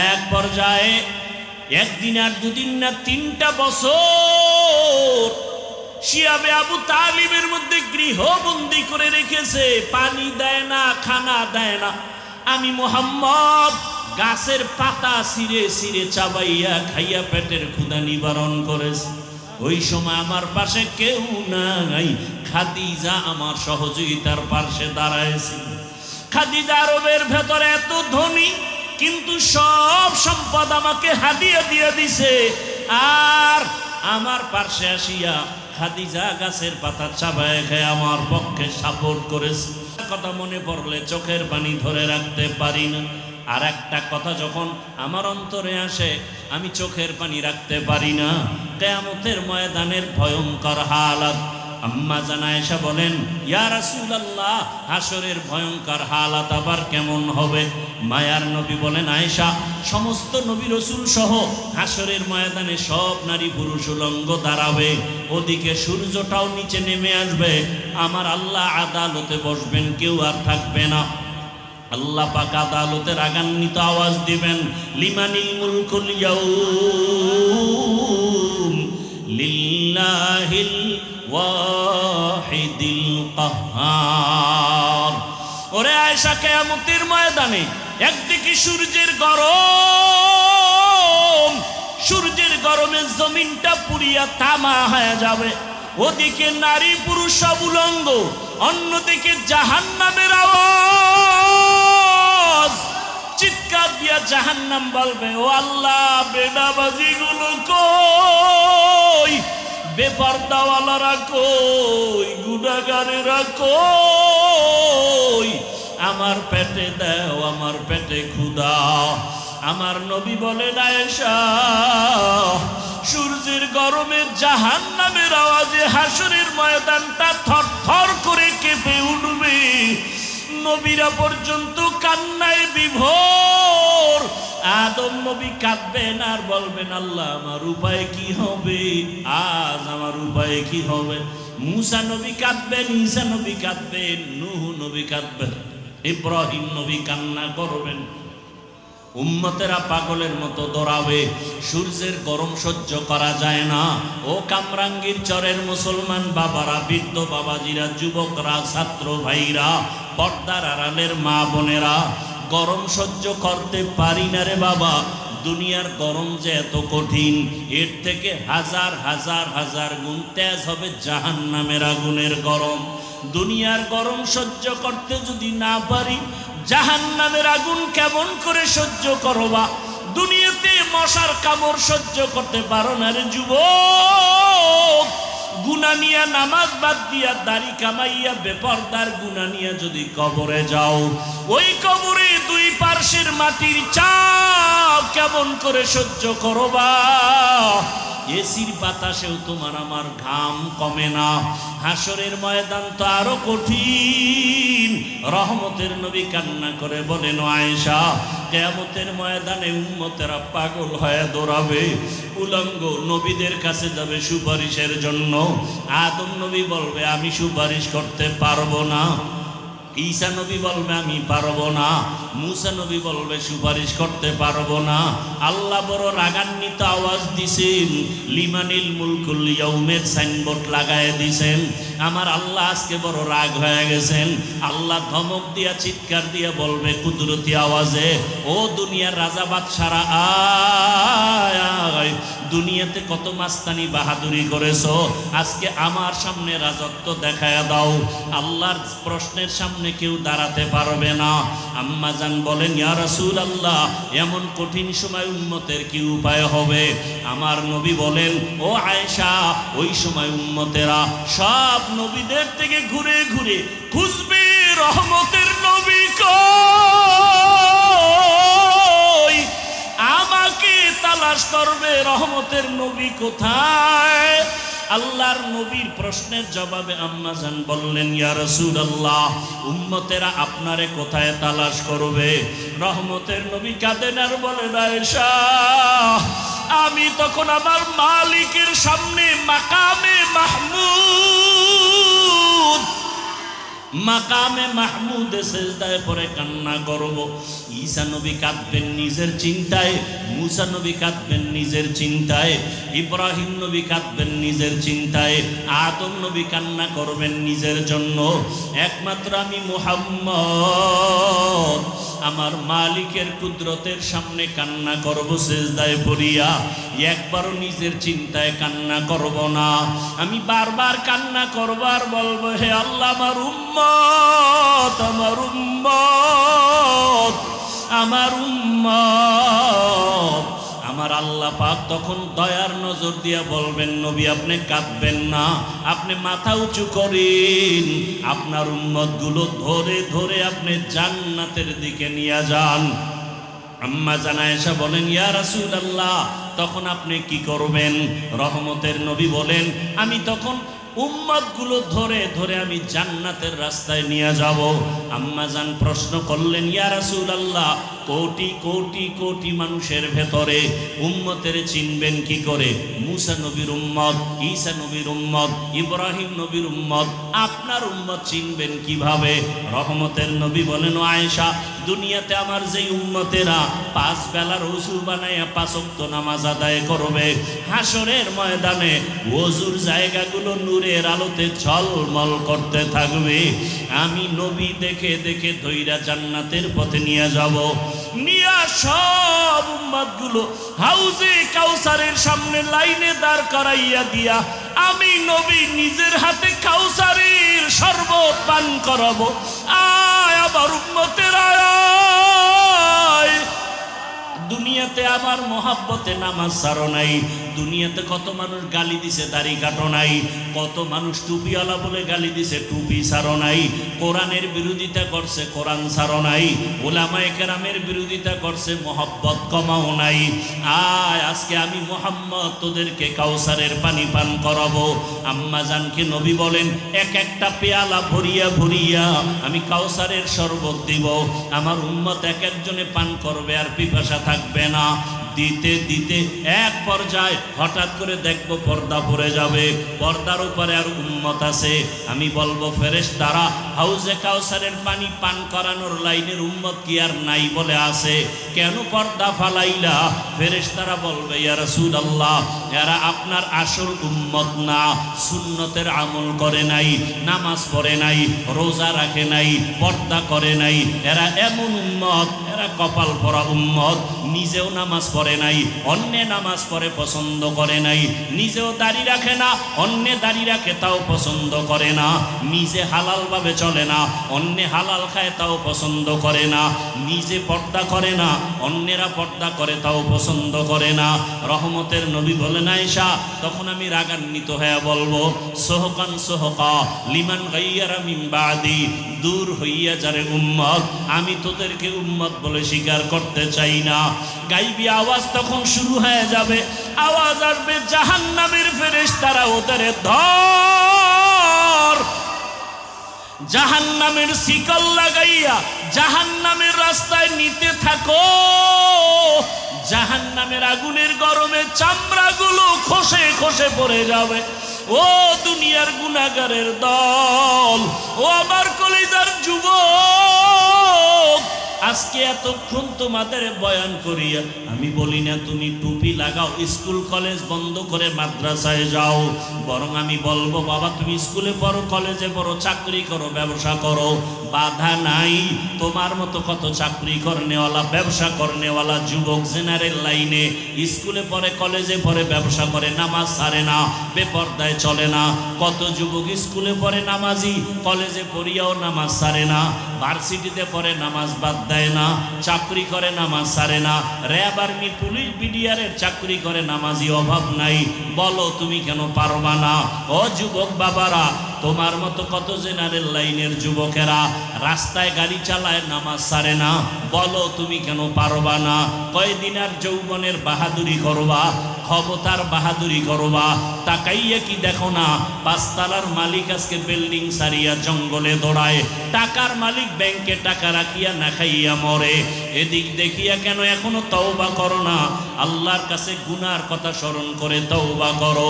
এক পর্যায়ে একদিন আর দুদিন না 3টা বছর শিয়াবে আবু তালিবের মধ্যে গৃহবন্দী করে রেখেছে, পানি দেয় না, খানা দেয় না। আমি মুহাম্মদ গাছের পাতা ছিঁড়ে ছিঁড়ে চাবাইয়া খাইয়া পেটের ক্ষুধা নিবারণ করেছে। ওই সময় আমার পাশে কেউ নাই, খাদিজা আমার সহযোগিতার পাশে দাঁড়ায়ছিল। খাদিজা আরবের ভেতরে এত ধনী, কিন্তু সব সম্পদ আমাকে হাদিয়া দিয়ে দিছে, আর আমার পাশে আসিয়া খাদিজা গাছের পাতা চাবায় খেয়ে আমার পক্ষে সাপোর্ট করেছে। কথা মনে পড়লে চোখের পানি ধরে রাখতে পারি না। আর একটা কথা যখন আমার অন্তরে আসে আমি চোখের পানি রাখতে পারি না। কিয়ামতের ময়দানের ভয়ঙ্কর হালাত। আম্মা জান আয়েশা বলেন, ইয়া রাসূলুল্লাহ, হাসরের ভয়ঙ্কর হালাত আবার কেমন হবে? মায়ার নবী বলেন, আয়েশা, সমস্ত নবী রাসূল সহ হাসরের ময়দানে সব নারী পুরুষ উলঙ্গ দাঁড়াবে, ওদিকে সূর্যটাও নিচে নেমে আসবে, আমার আল্লাহ আদালতে বসবেন, কেউ আর থাকবে না। আল্লাহ পাক আদালতের রাগান্বিত আওয়াজ দিবেন, লিমানিল মুলকুল ইয়াউম লিল্লাহিল ওয়াহিদিল কাহ্হার। ওরে আয়েশা, কিয়ামতের ময়দানে একদিকে সূর্যের গরম, সূর্যের গরমে জমিনটা পুড়িয়া তামা হয়ে যাবে, ওদিকে নারী পুরুষ সব উলঙ্গ, অন্যদিকে জাহান্নামের আওয়াজ। চিৎকার দিয়া জাহান্নাম বলবে, ও আল্লাহ, বেনামাজি গুলো কই, বেপরদাওয়ালারা কই, গুনাহগারেরা কই, আমার পেটে দাও, আমার পেটে ক্ষুধা। আমার নবী বলেন, আয়েশা, সূর্যের গরমে জাহান্নামের আওয়াজে হাসরের ময়দানটা থরথর করে কেঁপে উঠবে, নবীরা পর্যন্ত কান্নায় বিভোর। আদম নবী কাঁদবেন আর বলবেন, আল্লাহ, আমার উপায় কি হবে, আজ আমার উপায় কি হবে? মুসা নবী কাঁদবেন, ঈসা নবী কাঁদবেন, নূহ নবী কাঁদবেন, ইব্রাহিম নবী কান্না করবেন। উম্মতেরা পাগলের মতো দৌড়াবে, সূর্যের গরম সহ্য করা যায় না। ও কামরাঙ্গীর চরের মুসলমান বাবারা, বৃদ্ধ বাবাজিরা, যুবকরা, ছাত্র ভাইরা, পর্দার আড়ালের মা বোনেরা, গরম সহ্য করতে পারি না রে বাবা। দুনিয়ার গরম যে এত কঠিন, এর থেকে হাজার হাজার হাজার গুণ তেজ হবে জাহান্নামের আগুনের গরম। দুনিয়ার গরম সহ্য করতে যদি না পারি, জাহান্নামের আগুন কেমন করে সহ্য করবা? দুনিয়াতে মশার কামড় সহ্য করতে পারো না রে যুবক। গুনাহ নিয়া নামাজ বাদ দিয়া দাড়ি কামাইয়া বেপরদার গুনাহ নিয়া যদি কবরে যাও, ওই কবরে দুই পার্শ্বের মাটির চাপ কেমন করে সহ্য করবা? এসির বাতাসেও তোমার আমার ঘাম কমে না। হাসরের ময়দান তো আরো কঠিন। রহমতের নবী কান্না করে বলেন, আয়েশা, কিয়ামতের ময়দানে উম্মতেরা পাগল হয়ে দৌড়াবে, উলঙ্গ নবীদের কাছে যাবে সুপারিশের জন্য। আদম নবী বলবে, আমি সুপারিশ করতে পারবো না। ঈসা নবী বলবে আমি পারবো না, মুসা নবী বলবে সুপারিশ করতে পারবো না। আল্লাহ বড় রাগান্বিত আওয়াজ দিছেন, লিমানিল মুলকুল ইয়াউমের সাইনবোর্ড লাগায় দিছেন। আমার আল্লাহ আজকে বড় রাগ হয়ে গেছেন। আল্লাহ ধমক দিয়া চিৎকার দিয়া বলবে কুদরতি আওয়াজে, ও দুনিয়ার রাজা বাদশারা আয়, দুনিয়াতে কত মাস্তানি বাহাদুরি করেছো, আজকে আমার সামনে রাজত্ব দেখায়া দাও। আল্লাহর প্রশ্নের সামনে কেউ দাঁড়াতে পারবে না। আম্মা জান বলেন, ইয়া রাসূলুল্লাহ, এমন কঠিন সময় উম্মতের কি উপায় হবে? আমার নবী বলেন, ও আয়েশা, ওই সময় উম্মতেরা সব নবীদের থেকে ঘুরে ঘুরে খুঁজবে রহমতের নবী কই, আমাকে তালাশ করবে রহমতের নবী কোথায়। আল্লাহর নবীর প্রশ্নের জবাবে আম্মা জান বললেন, ইয়া রাসূলুল্লাহ, উম্মতেরা আপনারে কোথায় তালাশ করবে? রহমতের নবী কাঁদেন আর বলেন, আয়েশা, আমি তখন আমার মালিকের সামনে মাকামে মাহমুদ, মাকামে মাহমুদে সেজদায় পড়ে কান্না করব। ঈসা নবী কাঁদবেন নিজের চিন্তায়, মুসা নবী কাঁদবেন নিজের চিন্তায়, ইব্রাহিম নবী কাঁদবেন নিজের চিন্তায়, আদম নবী কান্না করবেন নিজের জন্য। একমাত্র আমি মুহাম্মদ আমার মালিকের কুদরতের সামনে কান্না করব সেজদায় পড়িয়া, একবারও নিজের চিন্তায় কান্না করব না। আমি বারবার কান্না করব আর বলবো, হে আল্লাহ, আমার উম্মত, আমার উম্মত, আমার উম্মত। আমার আল্লাহ পাক তখন দয়ার নজর দিয়া বলবেন, নবী আপনি কাঁদবেন না, আপনি মাথা উঁচু করেন, আপনার উম্মতগুলো ধরে ধরে আপনি জান্নাতের দিকে নিয়ে যান। আম্মা জান আয়েশা বলেন, ইয়া রাসূলুল্লাহ, তখন আপনি কি করবেন? রহমতের নবী বলেন, আমি তখন উম্মতগুলো ধরে ধরে আমি জান্নাতের রাস্তায় নিয়ে যাব। আম্মা জান প্রশ্ন করলেন, ইয়া রাসূলুল্লাহ, কোটি কোটি কোটি মানুষের ভেতরে উম্মতের চিনবেন কি করে? মুসা নবীর উম্মত, ঈসা নবীর উম্মত, ইব্রাহিম নবীর উম্মত, আপনার উম্মত চিনবেন কিভাবে? রহমতের নবী বলেন, আয়েশা, দুনিয়াতে আমার যেই উম্মতেরা 5 বেলার ওযু বানায়া 5 ওয়াক্ত নামাজ আদায় করবে, হাসরের ময়দানে ওযুর জায়গাগুলো নূরের আলোতে ঝলমল করতে থাকবে। আমি নবী দেখে দেখে ধইরা জান্নাতের পথে নিয়ে যাব। নিয়া সব উম্মতগুলো হাউজে কাউসারের সামনে লাইনে দাঁড় করাইয়া দিয়া আমি নবী নিজের হাতে কাউসারের শরবত পান করাবো। আয় আমার উম্মতের আয়, দুনিয়াতে আমার মহাব্বতে নামাজ ছাড়ো নাই, দুনিয়াতে কত মানুষ গালি দিছে দাড়ি কাটো নাই, কত মানুষ টুপিওয়ালা বলে গালি দিছে টুপি ছাড়ো নাই, কোরআনের বিরোধিতা করছে কোরআন ছাড়ো নাই, উলামায়ে কেরামের বিরোধিতা করছে মহব্বত কমাও নাই। আয় আজকে আমি মুহাম্মদ তোদেরকে কাউসারের পানি পান করাবো। আম্মা জানকে নবী বলেন, এক একটা পেয়ালা ভরিয়া ভরিয়া আমি কাউসারের শরবত দিব, আমার উম্মত এক একজনে পান করবে আর পিপাসা থাকবে না। দিতে দিতে এক পর্যায়ে হঠাৎ করে দেখবো পর্দা পড়ে যাবে, পর্দার উপরে আর উম্মত আছে। আমি বলবো, ফেরেশতারা, হাউজে কাউসারের পানি পান করানোর লাইনের উম্মত কি আর নাই বলে আছে, কেন পর্দা ফালাইলা? ফেরেশতারা বলবে, ইয়া রাসূলুল্লাহ, এরা আপনার আসল উম্মত না, সুন্নতের আমল করে নাই, নামাজ পড়ে নাই, রোজা রাখে নাই, পর্দা করে নাই, এরা এমন উম্মত, এরা কপাল পরা উম্মত, নিজেও নামাজ পড়ে নাই, অন্যে নামাজ পড়ে পছন্দ করে নাই, নিজেও দাড়ি রাখে না, অন্যে দাড়ি রাখে তাও পছন্দ করে না, নিজে হালাল ভাবে চলে না, অন্যে হালাল খায় তাও পছন্দ করে না, নিজে পর্দা করে না, অন্যেরা পর্দা করে তাও পছন্দ করে না। রহমতের নবী বলেন, আয়েশা, তখন আমি রাগান্বিত হয়ে বলবো, সোহকান সোহকা লিমান গাইয়ারা মিন বাদি, দূর হইয়া যারে উম্মত, আমি তোদেরকে উম্মত বলে স্বীকার করতে চাই না। গাইবি আওয়াজ তখন শুরু হয়ে যাবে, আওয়াজ আসবে, জাহান্নামের ফেরেশতারা ওদের ধর, জাহান্নামের শিকল লাগাইয়া জাহান্নামের রাস্তায় নিতে থাকো। জাহান্নামের আগুনের গরমে চামড়াগুলো খসে খসে পড়ে যাবে। ও দুনিয়া আর গুনাহগারের দল। ও আমার কলিজার যুবক, আজকে এতক্ষণ তোমাদের বয়ান করিয়া আমি বলি না তুমি টুপি লাগাও, স্কুল কলেজ বন্ধ করে মাদ্রাসায় যাও, বরং আমি বলবো বাবা তুমি স্কুলে পড়ো, কলেজে পড়ো, চাকরি করো, ব্যবসা করো, বাধা নাই। তোমার মতো কত চাকরি করনেওয়ালা, ব্যবসা করনেওয়ালা যুবক জেনারেল লাইনে স্কুলে পড়ে, কলেজে পড়ে, ব্যবসা করে, নামাজ ছাড়ে না, বেপরদায় চলে না। কত যুবক স্কুলে পড়ে নামাজি, কলেজে পড়িয়াও নামাজ ছাড়ে না, ভার্সিটিতে পড়ে নামাজ বাদ দেয় না, চাকরি করে নামাজ ছাড়ে না, র্যাব আর্মি পুলিশ বিডিআরের চাকরি করে, নামাজি অভাব নাই। বলো তুমি কেন পারবা না? ও যুবক বাবারা, তোমার মতো কত জেনারেল লাইনের যুবকেরা রাস্তায় গাড়ি চালায়, নামাজ ছাড়ে না, বলো তুমি কেন পারবা না? কয়দিন আর যৌবনের বাহাদুরি করবা, ক্ষমতার বাহাদুরি করবা? তাকাইয়া কি দেখো না, পাঁচতলার মালিক আজকে বিল্ডিং সারিয়া জঙ্গলে দৌড়ায়, টাকার মালিক ব্যাংকে টাকা রাখিয়া না খাইয়া মরে। এদিক দেখিয়া কেন এখনো তওবা করো না? আল্লাহর কাছে গুনার কথা স্মরণ করে তওবা করো।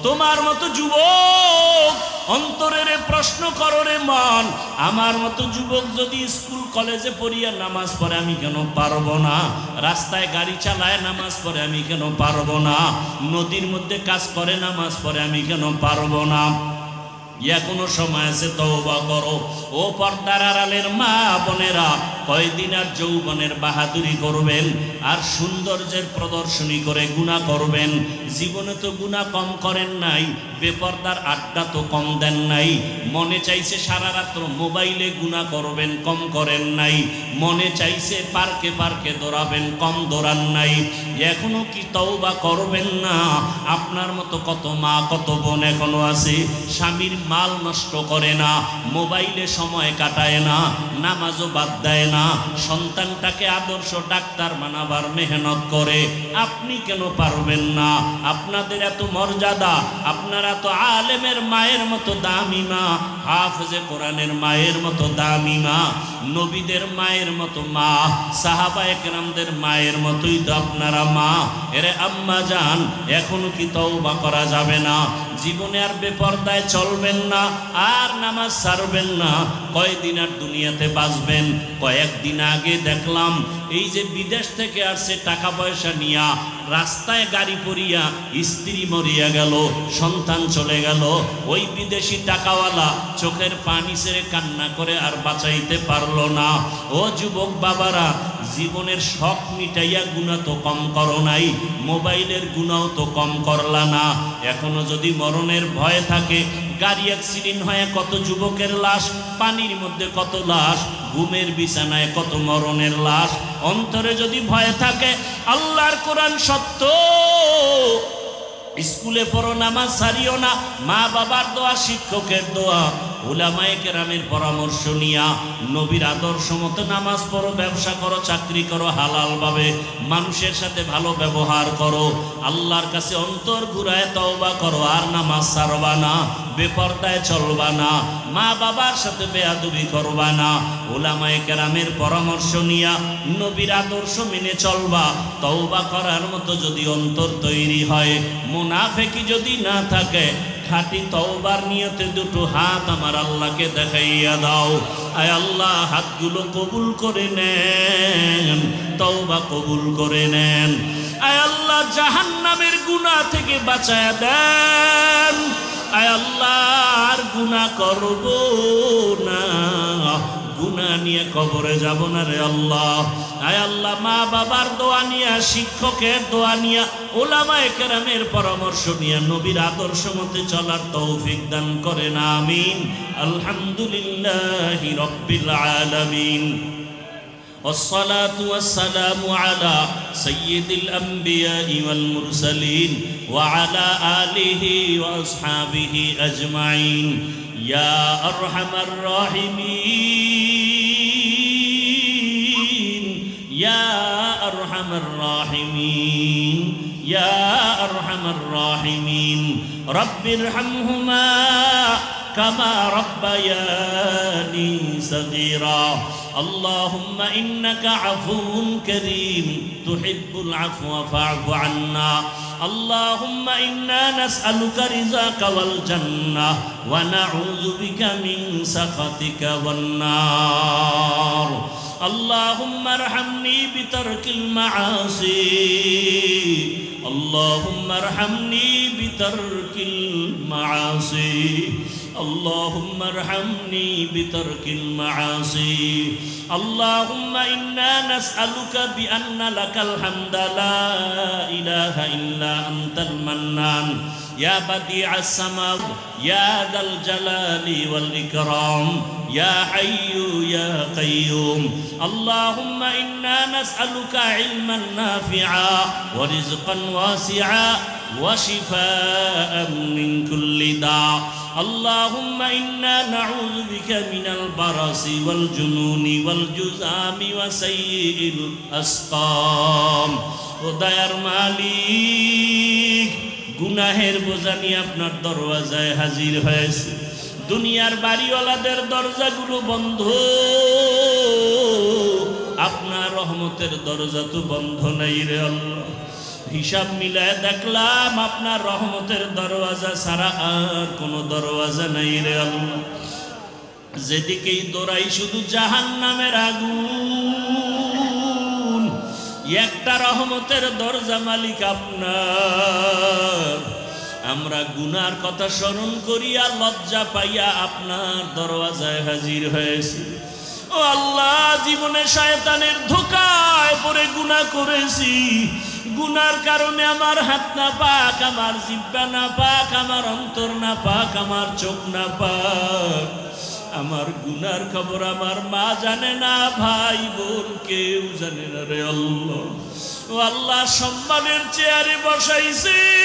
তোমার মতো যুবক অন্তরের প্রশ্ন করো রে মন, আমার মতো যুবক যদি স্কুল কলেজে পড়িয়া নামাজ পড়ে আমি কেন পারবো না? রাস্তায় গাড়ি চালায় নামাজ পড়ে আমি কেন পারবো না? নদীর মধ্যে কাজ করে নামাজ পড়ে আমি কেন পারবো না? এখনো সময় আছে, তওবা করো। ও পর্দার আড়ালের মা বোনেরা, কয়দিন আর যৌবনের বাহাদুরি করবেন আর সৌন্দর্যের প্রদর্শনী করে গুনাহ করবেন? জীবনে তো গুনাহ কম করেন নাই, বেপর্দার আড্ডা তো কম দেন নাই, মনে চাইছে সারা রাত্র মোবাইলে গুনাহ করবেন, কম করেন নাই, মনে চাইছে পার্কে পার্কে দৌড়াবেন, কম দৌড়ান নাই। এখনো কি তওবা করবেন না? আপনার মতো কত মা কত বোন এখনো আছে, স্বামীর মাল নষ্ট করে না, মোবাইলে সময় কাটায় না, নামাজও বাদ দেয় না, সন্তানটাকে আদর্শ ডাক্তার বানাবার মেহনত করে। আপনি কেন পারবেন না? আপনাদের এত মর্যাদা, আপনারা তো আলেমের মায়ের মতো দামি মা, হাফেজে কোরআনের মায়ের মতো দামি মা, নবীদের মায়ের মতো মা, সাহাবায়ে কেরামদের মায়ের মতোই তো আপনারা মা। এরে আম্মা জান, এখনো কি তওবা করা যাবে না? জীবনে আর বেপরদায় চলবেন না, আর নামাজ ছাড়বেন না। কয়দিন আর দুনিয়াতে বাঁচবেন? কয়েকদিন আগে দেখলাম এই যে বিদেশ থেকে আসছে টাকা পয়সা নিয়া, রাস্তায় গাড়ি পড়িয়া স্ত্রী মরিয়া গেল, সন্তান চলে গেল, ওই বিদেশি টাকাওয়ালা চোখের পানি ছেড়ে কান্না করে আর বাঁচাইতে পারলো না। ও যুবক বাবারা, জীবনের শখ মিটাইয়া গুনাহ তো কম করো নাই, মোবাইলের গুনাহও তো কম করলা না। এখনো যদি মরণের ভয় থাকে, গাড়ি অ্যাক্সিডেন্ট হয়ে কত যুবকের লাশ, পানির মধ্যে কত লাশ, ঘুমের বিছানায় কত মরণের লাশ। অন্তরে যদি ভয় থাকে, আল্লাহর কোরআন সত্য, স্কুলে পড়ো, নামাজ ছাড়িও না, মা বাবার দোয়া, শিক্ষকের দোয়া, উলামায়ে কেরামের পরামর্শ নিয়া নবীর আদর্শ মতো নামাজ পড়ো, ব্যবসা করো, চাকরি করো, হালালভাবে মানুষের সাথে ভালো ব্যবহার করো, আল্লাহর কাছে অন্তর ঘুরায় তওবা করো, আর নামাজ ছাড়বা না, বেপরদায় চলবা না, মা বাবার সাথে বেয়াদবি করবা না, উলামায়ে কেরামের পরামর্শ নিয়া নবীর আদর্শ মেনে চলবা। তওবা করার মতো যদি অন্তর তৈরি হয়, মুনাফিকি যদি না থাকে, খাঁটি তওবার নিয়তে দুটো হাত আমার আল্লাহকে দেখাইয়া দাও। আয় আল্লাহ, হাতগুলো কবুল করে নেন, তওবা কবুল করে নেন। আয় আল্লাহ, জাহান্নামের গুনাহ থেকে বাঁচায়া দেন। আয় আল্লাহ, আর গুনাহ করব না, গুনাহ নিয়ে কবরে যাব না রে আল্লাহ। আয় আল্লাহ, মা বাবার দোয়া নিয়া, শিক্ষকের দোয়া নিয়া, উলামায়ে কেরামের পরামর্শ নিয়া নবীর আদর্শ মতে চলার তৌফিক দান করেন, আমিন। আলহামদুলিল্লাহি রাব্বিল আলামিন। والصلاة والسلام على سيد الأنبياء والمرسلين وعلى آله وأصحابه أجمعين يا أرحم الراحمين يا أرحم الراحمين يا أرحم الراحمين رب ارحمهما كما ربياني صغيرا اللهم إنك عفو كريم تحب العفو فاعف عنا আল্লাহুম্মা ইন্না নাসআলুকা রিযাকা ওয়াল জান্নাহ ওয়া নাউযু বিকা মিন সাখাতিকা ওয়ান নার। اللهم ارحمني بترك المعاصي اللهم ارحمني بترك المعاصي اللهم ارحمني بترك المعاصي اللهم إنا نسألك بأن لك الحمد لا إله إلا أنت المنان يا بديع السماوات يا ذا الجلال والإكرام يا حي يا قيوم اللهم إنا نسألك علما نافعا ورزقا واسعا وشفاء من كل داء اللهم إنا نعوذ بك من البرص والجنون والجذام وسيء الأسقام ودير মালিক গুনাহের বোঝা নিয়ে আপনার দরওয়াজায় হাজির হয়েছে। দুনিয়ার বাড়িওয়ালাদের দরজাগুলো বন্ধ, আপনার রহমতের দরজা তো বন্ধ নাই রে আল্লাহ। হিসাব মিলায় দেখলাম আপনার রহমতের দরওয়াজা ছাড়া আর কোনো দরওয়াজা নাই রে আল্লাহ। যেদিকেই দৌড়াই শুধু জাহান্নামের আগুন। একটা রহমতের দরজা মালিক আপনার। আমরা গুনার কথা স্মরণ করিয়া লজ্জা পাইয়া আপনার দরওয়াজায় হাজির হয়েছি। ও আল্লাহ, জীবনে শয়তানের ধোঁকায় পড়ে গুনাহ করেছি। গুনার কারণে আমার হাত না পাক, আমার জিহ্বা না পাক, আমার অন্তর না পাক, আমার চোখ না পাক। আমার গুনার খবর আমার মা জানে না, ভাই বোন কেউ জানে না রে আল্লাহ। ও আল্লাহ, সম্মানের চেয়ারে বসাইছেন,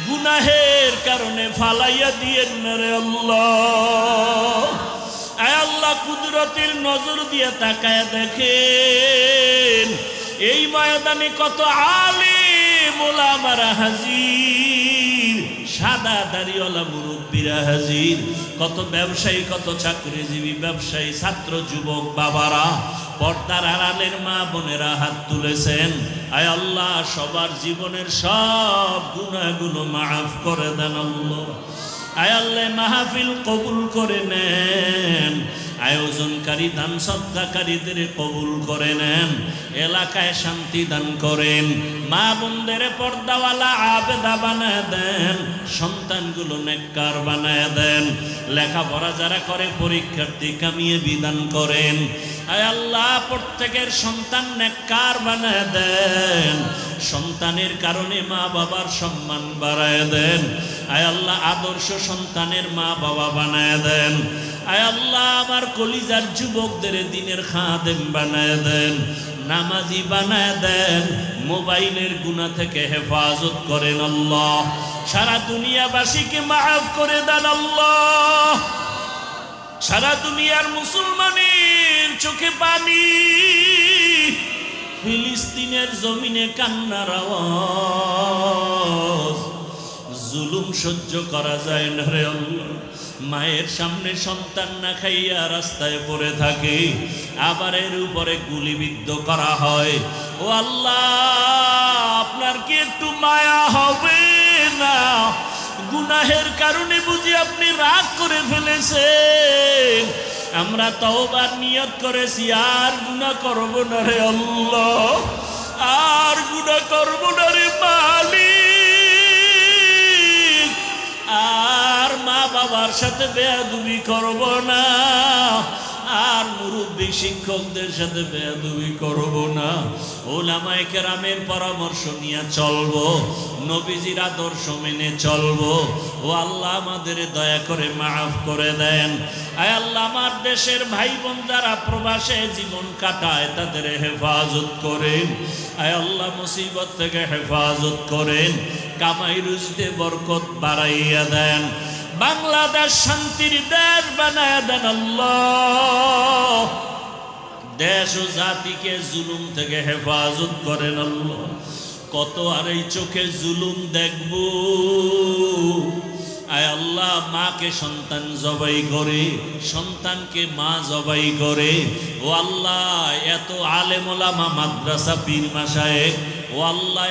গুনাহের কারণে ফালাইয়া দিয়েন না রে আল্লাহ। আয় আল্লাহ, কুদরতের নজর দিয়ে তাকায় দেখেন এই ময়দানে কত আলেম ওলামারা হাজির, সাদা দাড়িওয়ালা মুরব্বীরা হাজির, কত ব্যবসায়ী, কত চাকরিজীবী ব্যবসায়ী, ছাত্র যুবক বাবারা, পর্দার আড়ালের মা বোনেরা হাত তুলেছেন। আয় আল্লাহ, সবার জীবনের সব গুনাহগুলো মাফ করে দেন আল্লাহ। আয় আল্লাহ, মাহফিল কবুল করে নেন, আয়োজনকারী দান সদকাকারীদের কবুল করে নেন, এলাকায় শান্তি দান করেন, মা বোনদের পর্দাওয়ালা আবেদা বানায় দেন, সন্তানগুলো নেককার বানায় দেন, লেখাপড়া যারা করে পরীক্ষার্থী কামিয়ে বিধান করেন। আয় আল্লাহ, প্রত্যেকের সন্তান নেককার বানায় দেন, সন্তানের কারণে মা বাবার সম্মান বাড়ায় দেন। আয় আল্লাহ, আদর্শ সন্তানের মা বাবা বানায় দেন। আয় আল্লাহ, আমার কলিজার যুবকদের দিনের খাদেম বানায় দেন, নামাজি বানায় দেন, মোবাইলের গুনাহ থেকে হেফাজত করেন আল্লাহ। সারা দুনিয়াবাসীকে মাফ করে দেন আল্লাহ। সারা দুনিয়ার মুসলমানের চোখে পানি, ফিলিস্তিনের জমিনে কান্নার আওয়াজ। জুলুম সহ্য করা যায় না রে আল্লাহ। মায়ের সামনে সন্তান না খাইয়া রাস্তায় পড়ে থাকে, আবার এর উপরে গুলিবিদ্ধ করা হয়। ও আল্লাহ, আপনার কি একটু মায়া হবে না? গুনাহের কারণে বুঝি আপনি রাগ করে ফেলেছেন। আমরা তওবার নিয়ত করেছি, আর গুনাহ করব না রে আল্লাহ, আর গুনাহ করব না রে মালিক, আর মা বাবার সাথে বেয়াদবি করব না, আর মুরব্বী শিক্ষকদের সাথে বেয়াদবি করব না, ওলামায়ে কেরামের পরামর্শ নিয়ে চলবো, নবীজির আদর্শ মেনে চলবো। ও আল্লাহ, আমাদের দয়া করে মাফ করে দেন। আয় আল্লাহ, আমার দেশের ভাই বোন যারা প্রবাসে জীবন কাটায় তাদের হেফাজত করেন। আয় আল্লাহ, মুসিবত থেকে হেফাজত করেন, কামাই রুজিতে বরকত বাড়াইয়া দেন, বাংলাদেশ শান্তির দেশ বানায় দেন আল্লাহ। দেশ ও জাতিকে জুলুম থেকে হেফাজত করেন আল্লাহ। কত আর এই চোখে জুলুম দেখব। আয় আল্লাহ, মাকে সন্তান জবাই করে, সন্তানকে মা জবাই করে। ও আল্লাহ, এত আলেম ওলামা, মাদ্রাসা, পীর মাশায়েখ, ও আল্লাহ